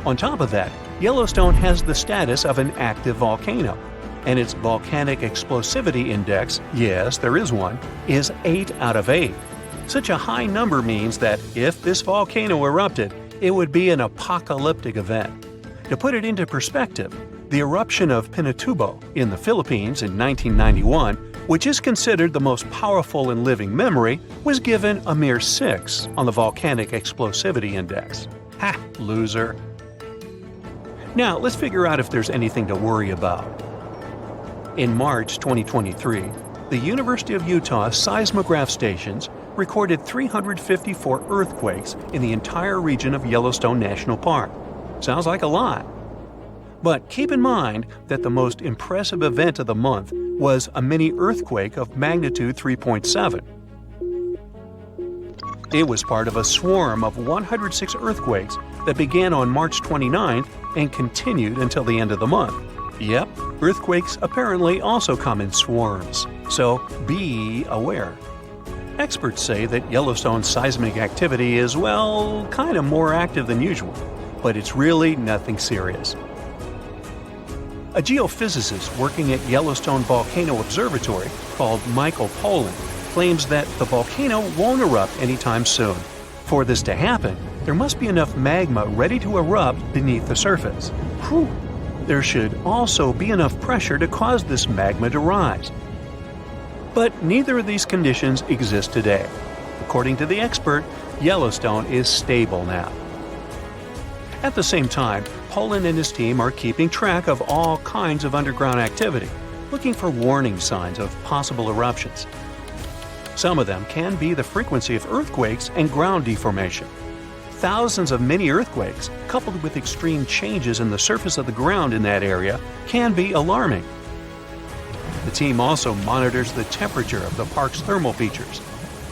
On top of that, Yellowstone has the status of an active volcano, and its volcanic explosivity index, yes, there is one, is 8 out of 8. Such a high number means that if this volcano erupted, it would be an apocalyptic event. To put it into perspective, the eruption of Pinatubo in the Philippines in 1991, which is considered the most powerful in living memory, was given a mere 6 on the volcanic explosivity index. Ha, loser. Now, let's figure out if there's anything to worry about. In March 2023, the University of Utah seismograph stations recorded 354 earthquakes in the entire region of Yellowstone National Park. Sounds like a lot. But keep in mind that the most impressive event of the month was a mini earthquake of magnitude 3.7. It was part of a swarm of 106 earthquakes that began on March 29th and continued until the end of the month. Yep, earthquakes apparently also come in swarms, so be aware. Experts say that Yellowstone's seismic activity is, well, kind of more active than usual, but it's really nothing serious. A geophysicist working at Yellowstone Volcano Observatory called Michael Pollan claims that the volcano won't erupt anytime soon. For this to happen, there must be enough magma ready to erupt beneath the surface. Whew. There should also be enough pressure to cause this magma to rise. But neither of these conditions exist today. According to the expert, Yellowstone is stable now. At the same time, Pollan and his team are keeping track of all kinds of underground activity, looking for warning signs of possible eruptions. Some of them can be the frequency of earthquakes and ground deformation. Thousands of mini earthquakes, coupled with extreme changes in the surface of the ground in that area, can be alarming. The team also monitors the temperature of the park's thermal features.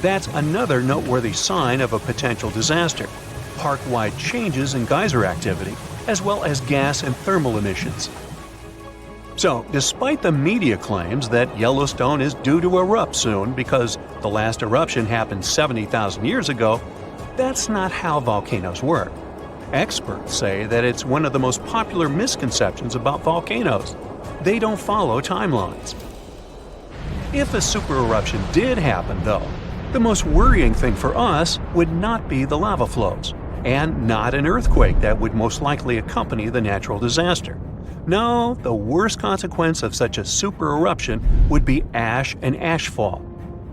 That's another noteworthy sign of a potential disaster: park-wide changes in geyser activity, as well as gas and thermal emissions. So, despite the media claims that Yellowstone is due to erupt soon because the last eruption happened 70,000 years ago, that's not how volcanoes work. Experts say that it's one of the most popular misconceptions about volcanoes. They don't follow timelines. If a supereruption did happen, though, the most worrying thing for us would not be the lava flows, and not an earthquake that would most likely accompany the natural disaster. No, the worst consequence of such a supereruption would be ash and ashfall.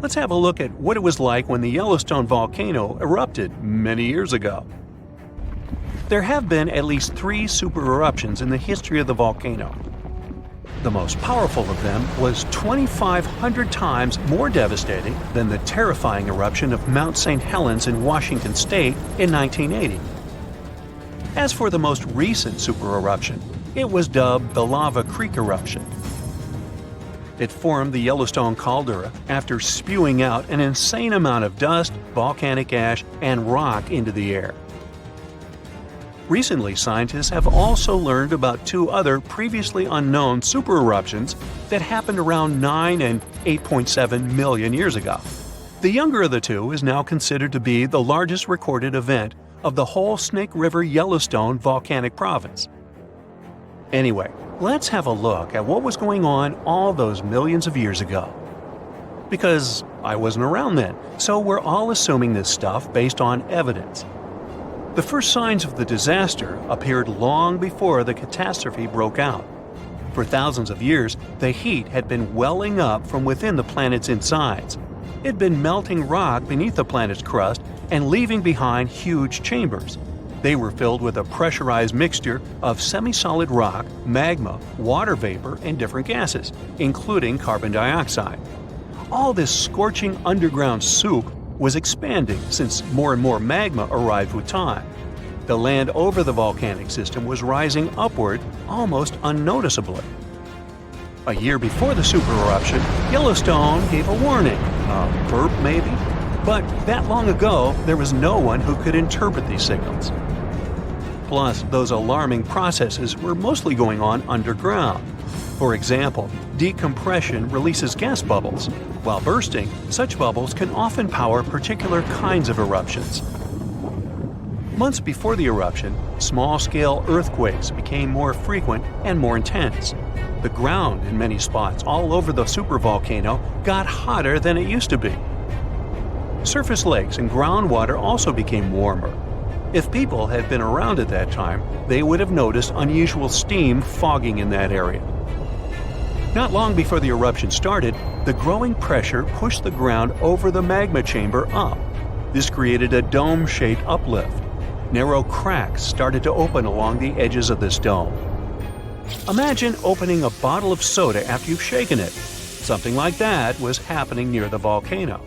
Let's have a look at what it was like when the Yellowstone volcano erupted many years ago. There have been at least 3 supereruptions in the history of the volcano. The most powerful of them was 2,500 times more devastating than the terrifying eruption of Mount St. Helens in Washington state in 1980. As for the most recent supereruption, it was dubbed the Lava Creek eruption. It formed the Yellowstone caldera after spewing out an insane amount of dust, volcanic ash, and rock into the air. Recently, scientists have also learned about 2 other previously unknown supereruptions that happened around 9 and 8.7 million years ago. The younger of the 2 is now considered to be the largest recorded event of the whole Snake River Yellowstone volcanic province. Anyway, let's have a look at what was going on all those millions of years ago. Because I wasn't around then, so we're all assuming this stuff based on evidence. The first signs of the disaster appeared long before the catastrophe broke out. For thousands of years, the heat had been welling up from within the planet's insides. It had been melting rock beneath the planet's crust and leaving behind huge chambers. They were filled with a pressurized mixture of semi-solid rock, magma, water vapor, and different gases, including carbon dioxide. All this scorching underground soup was expanding since more and more magma arrived with time. The land over the volcanic system was rising upward almost unnoticeably. A year before the supereruption, Yellowstone gave a warning, a burp maybe, but that long ago there was no one who could interpret these signals. Plus, those alarming processes were mostly going on underground. For example, decompression releases gas bubbles. While bursting, such bubbles can often power particular kinds of eruptions. Months before the eruption, small-scale earthquakes became more frequent and more intense. The ground in many spots all over the supervolcano got hotter than it used to be. Surface lakes and groundwater also became warmer. If people had been around at that time, they would have noticed unusual steam fogging in that area. Not long before the eruption started, the growing pressure pushed the ground over the magma chamber up. This created a dome-shaped uplift. Narrow cracks started to open along the edges of this dome. Imagine opening a bottle of soda after you've shaken it. Something like that was happening near the volcano.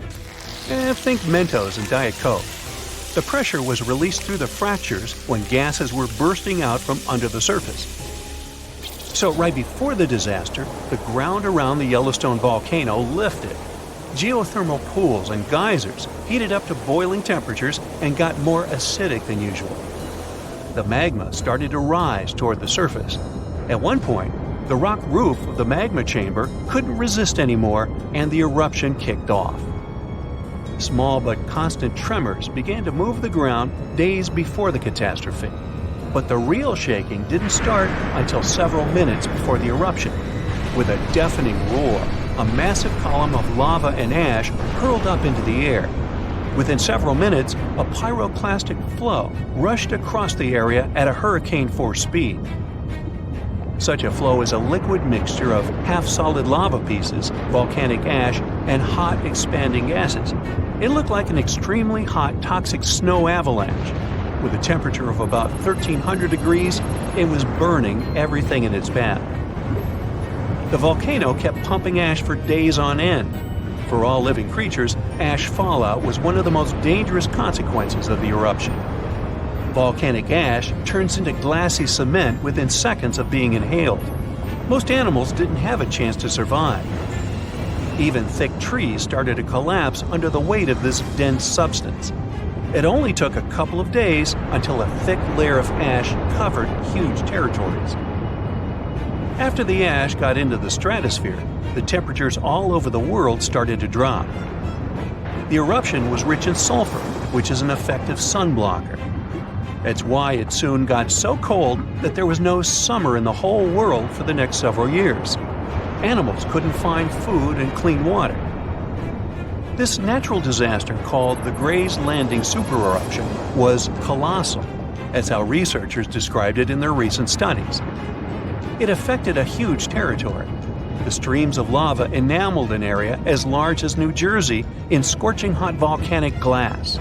Think Mentos and Diet Coke. The pressure was released through the fractures when gases were bursting out from under the surface. So right before the disaster, the ground around the Yellowstone volcano lifted. Geothermal pools and geysers heated up to boiling temperatures and got more acidic than usual. The magma started to rise toward the surface. At one point, the rock roof of the magma chamber couldn't resist anymore, and the eruption kicked off. Small but constant tremors began to move the ground days before the catastrophe. But the real shaking didn't start until several minutes before the eruption. With a deafening roar, a massive column of lava and ash hurled up into the air. Within several minutes, a pyroclastic flow rushed across the area at a hurricane-force speed. Such a flow is a liquid mixture of half-solid lava pieces, volcanic ash, and hot expanding gases. It looked like an extremely hot toxic snow avalanche. With a temperature of about 1,300 degrees, it was burning everything in its path. The volcano kept pumping ash for days on end. For all living creatures, ash fallout was one of the most dangerous consequences of the eruption. Volcanic ash turns into glassy cement within seconds of being inhaled. most animals didn't have a chance to survive. Even thick trees started to collapse under the weight of this dense substance. It only took a couple of days until a thick layer of ash covered huge territories. After the ash got into the stratosphere, the temperatures all over the world started to drop. The eruption was rich in sulfur, which is an effective sunblocker. That's why it soon got so cold that there was no summer in the whole world for the next several years. Animals couldn't find food and clean water. This natural disaster, called the Gray's Landing supereruption, was colossal. That's how researchers described it in their recent studies. It affected a huge territory. The streams of lava enameled an area as large as New Jersey in scorching hot volcanic glass.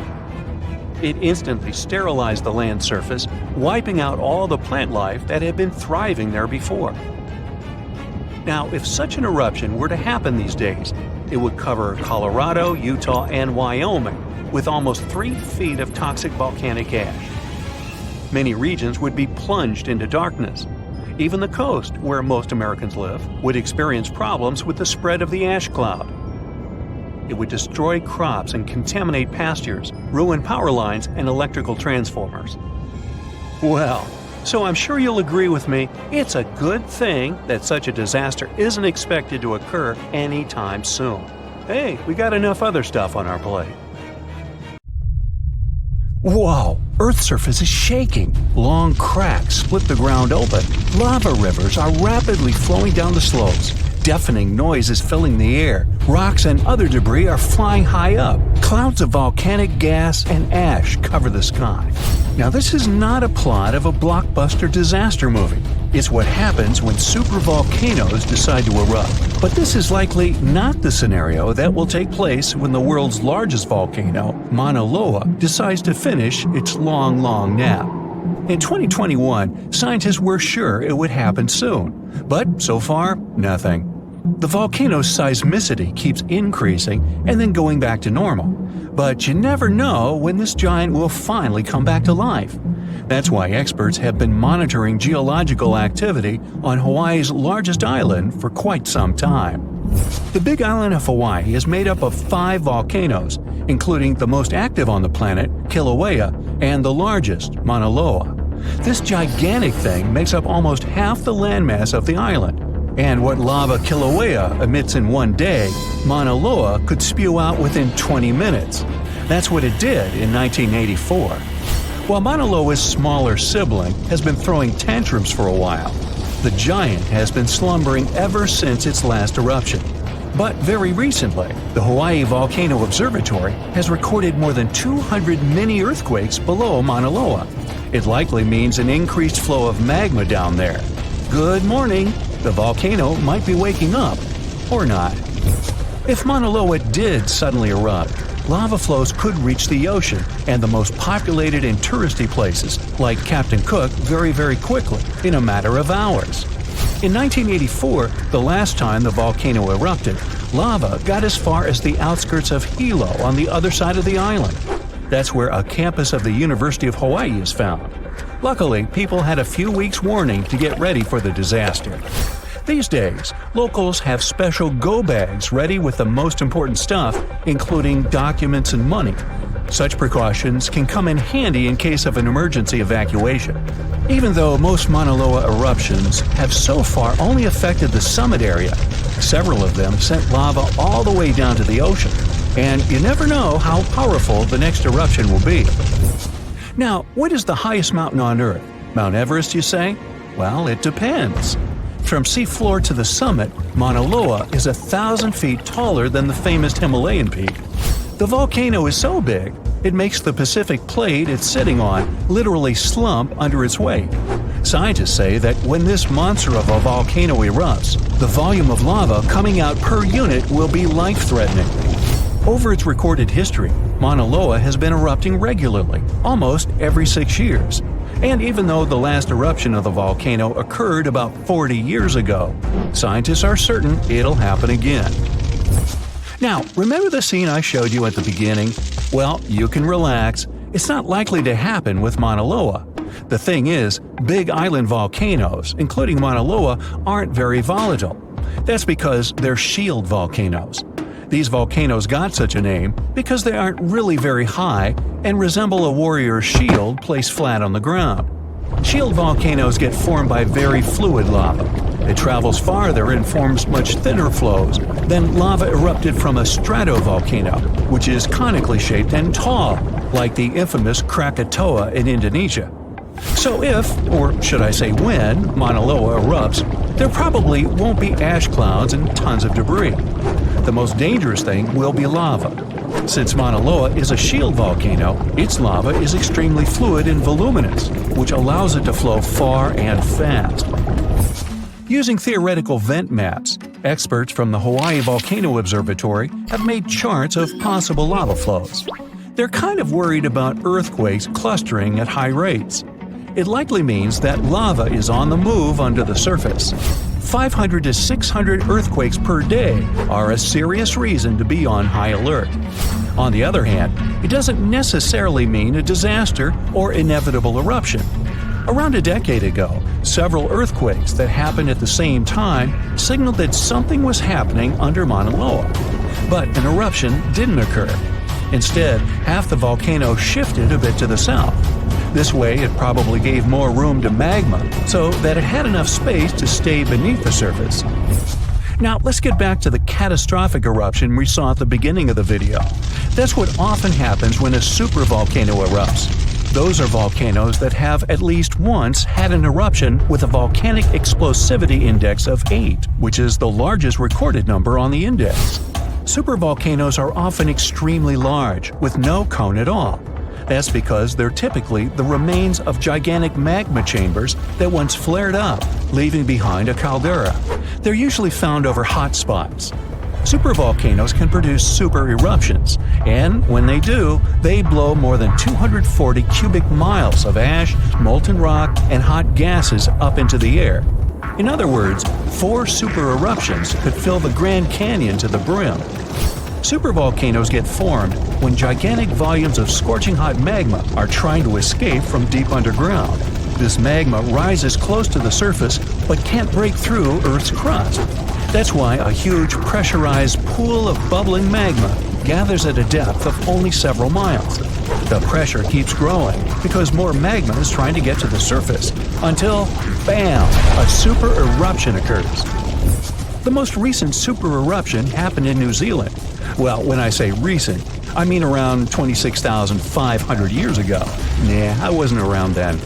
It instantly sterilized the land surface, wiping out all the plant life that had been thriving there before. Now, if such an eruption were to happen these days, it would cover Colorado, Utah, and Wyoming with almost 3 feet of toxic volcanic ash. Many regions would be plunged into darkness. Even the coast, where most Americans live, would experience problems with the spread of the ash cloud. It would destroy crops and contaminate pastures, ruin power lines and electrical transformers. Well, so I'm sure you'll agree with me, it's a good thing that such a disaster isn't expected to occur anytime soon. Hey, we got enough other stuff on our plate. Whoa! Earth's surface is shaking. Long cracks split the ground open. Lava rivers are rapidly flowing down the slopes. Deafening noise is filling the air. Rocks and other debris are flying high up. Clouds of volcanic gas and ash cover the sky. Now, this is not a plot of a blockbuster disaster movie. It's what happens when supervolcanoes decide to erupt. But this is likely not the scenario that will take place when the world's largest volcano, Mauna Loa, decides to finish its long nap. In 2021, scientists were sure it would happen soon, but so far, nothing. The volcano's seismicity keeps increasing and then going back to normal, but you never know when this giant will finally come back to life. That's why experts have been monitoring geological activity on Hawaii's largest island for quite some time. The Big Island of Hawaii is made up of 5 volcanoes, including the most active on the planet, Kilauea, and the largest, Mauna Loa. This gigantic thing makes up almost half the landmass of the island. And what lava Kilauea emits in one day, Mauna Loa could spew out within 20 minutes. That's what it did in 1984. While Mauna Loa's smaller sibling has been throwing tantrums for a while, the giant has been slumbering ever since its last eruption. But very recently, the Hawaii Volcano Observatory has recorded more than 200 mini-earthquakes below Mauna Loa. It likely means an increased flow of magma down there. Good morning! The volcano might be waking up. Or not. If Mauna Loa did suddenly erupt, lava flows could reach the ocean and the most populated and touristy places, like Captain Cook, very quickly, in a matter of hours. In 1984, the last time the volcano erupted, lava got as far as the outskirts of Hilo on the other side of the island. That's where a campus of the University of Hawaii is found. Luckily, people had a few weeks' warning to get ready for the disaster. These days, locals have special go bags ready with the most important stuff, including documents and money. Such precautions can come in handy in case of an emergency evacuation. Even though most Mauna Loa eruptions have so far only affected the summit area, several of them sent lava all the way down to the ocean. And you never know how powerful the next eruption will be. Now, what is the highest mountain on Earth? Mount Everest, you say? Well, it depends. From seafloor to the summit, Mauna Loa is 1,000 feet taller than the famous Himalayan peak. The volcano is so big, it makes the Pacific plate it's sitting on literally slump under its weight. Scientists say that when this monster of a volcano erupts, the volume of lava coming out per unit will be life-threatening. Over its recorded history, Mauna Loa has been erupting regularly, almost every 6 years. And even though the last eruption of the volcano occurred about 40 years ago, scientists are certain it'll happen again. Now, remember the scene I showed you at the beginning? Well, you can relax. It's not likely to happen with Mauna Loa. The thing is, big island volcanoes, including Mauna Loa, aren't very volatile. That's because they're shield volcanoes. These volcanoes got such a name because they aren't really very high and resemble a warrior's shield placed flat on the ground. Shield volcanoes get formed by very fluid lava. It travels farther and forms much thinner flows than lava erupted from a stratovolcano, which is conically shaped and tall, like the infamous Krakatoa in Indonesia. So if, or should I say when, Mauna Loa erupts, there probably won't be ash clouds and tons of debris. The most dangerous thing will be lava. Since Mauna Loa is a shield volcano, its lava is extremely fluid and voluminous, which allows it to flow far and fast. Using theoretical vent maps, experts from the Hawaii Volcano Observatory have made charts of possible lava flows. They're kind of worried about earthquakes clustering at high rates. It likely means that lava is on the move under the surface. 500 to 600 earthquakes per day are a serious reason to be on high alert. On the other hand, it doesn't necessarily mean a disaster or inevitable eruption. Around a decade ago, several earthquakes that happened at the same time signaled that something was happening under Mauna Loa. But an eruption didn't occur. Instead, half the volcano shifted a bit to the south. This way, it probably gave more room to magma so that it had enough space to stay beneath the surface. Now, let's get back to the catastrophic eruption we saw at the beginning of the video. That's what often happens when a supervolcano erupts. Those are volcanoes that have at least once had an eruption with a volcanic explosivity index of 8, which is the largest recorded number on the index. Supervolcanoes are often extremely large, with no cone at all. That's because they're typically the remains of gigantic magma chambers that once flared up, leaving behind a caldera. They're usually found over hot spots. Supervolcanoes can produce super eruptions, and when they do, they blow more than 240 cubic miles of ash, molten rock, and hot gases up into the air. In other words, 4 super eruptions could fill the Grand Canyon to the brim. Supervolcanoes get formed when gigantic volumes of scorching hot magma are trying to escape from deep underground. This magma rises close to the surface but can't break through Earth's crust. That's why a huge pressurized pool of bubbling magma gathers at a depth of only several miles. The pressure keeps growing because more magma is trying to get to the surface until, bam, a super eruption occurs. The most recent super eruption happened in New Zealand. Well, when I say recent, I mean around 26,500 years ago. Nah, I wasn't around then.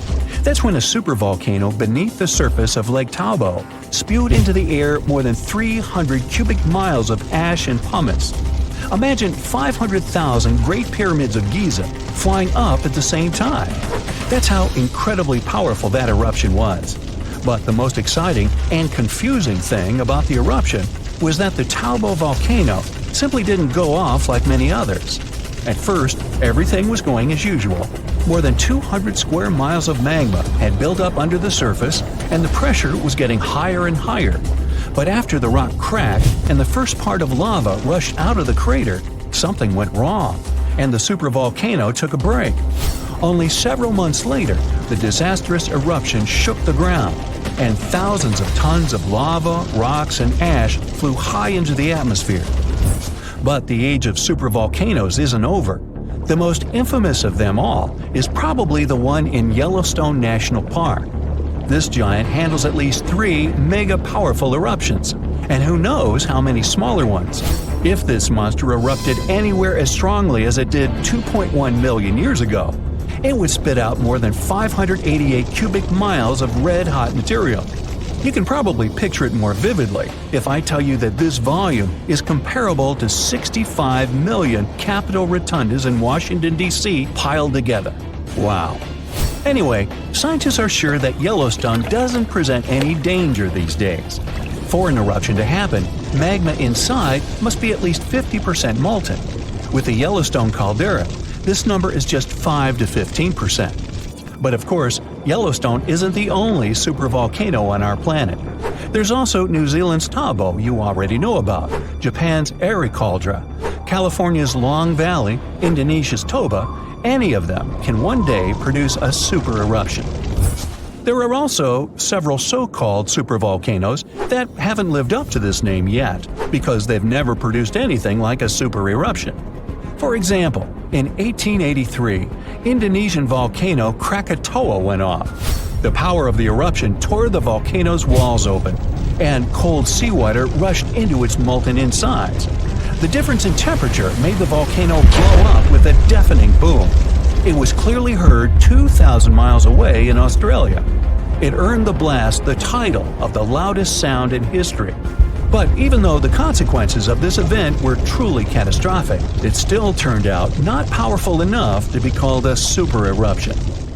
That's when a supervolcano beneath the surface of Lake Tahoe spewed into the air more than 300 cubic miles of ash and pumice. Imagine 500,000 Great Pyramids of Giza flying up at the same time. That's how incredibly powerful that eruption was. But the most exciting and confusing thing about the eruption was that the Tahoe volcano simply didn't go off like many others. At first, everything was going as usual. More than 200 square miles of magma had built up under the surface, and the pressure was getting higher and higher. But after the rock cracked and the first part of lava rushed out of the crater, something went wrong, and the supervolcano took a break. Only several months later, the disastrous eruption shook the ground, and thousands of tons of lava, rocks, and ash flew high into the atmosphere. But the age of supervolcanoes isn't over. The most infamous of them all is probably the one in Yellowstone National Park. This giant handles at least 3 mega-powerful eruptions, and who knows how many smaller ones. If this monster erupted anywhere as strongly as it did 2.1 million years ago, it would spit out more than 588 cubic miles of red-hot material. You can probably picture it more vividly if I tell you that this volume is comparable to 65 million Capitol rotundas in Washington, D.C. piled together. Wow. Anyway, scientists are sure that Yellowstone doesn't present any danger these days. For an eruption to happen, magma inside must be at least 50% molten. With the Yellowstone caldera, this number is just 5 to 15%. But of course, Yellowstone isn't the only supervolcano on our planet. There's also New Zealand's Tahoe you already know about, Japan's Eri Caldera, California's Long Valley, Indonesia's Toba. Any of them can one day produce a super eruption. There are also several so-called supervolcanoes that haven't lived up to this name yet, because they've never produced anything like a super eruption. For example, in 1883, Indonesian volcano Krakatoa went off. The power of the eruption tore the volcano's walls open, and cold seawater rushed into its molten insides. The difference in temperature made the volcano blow up with a deafening boom. It was clearly heard 2,000 miles away in Australia. It earned the blast the title of the loudest sound in history. But even though the consequences of this event were truly catastrophic, it still turned out not powerful enough to be called a super eruption.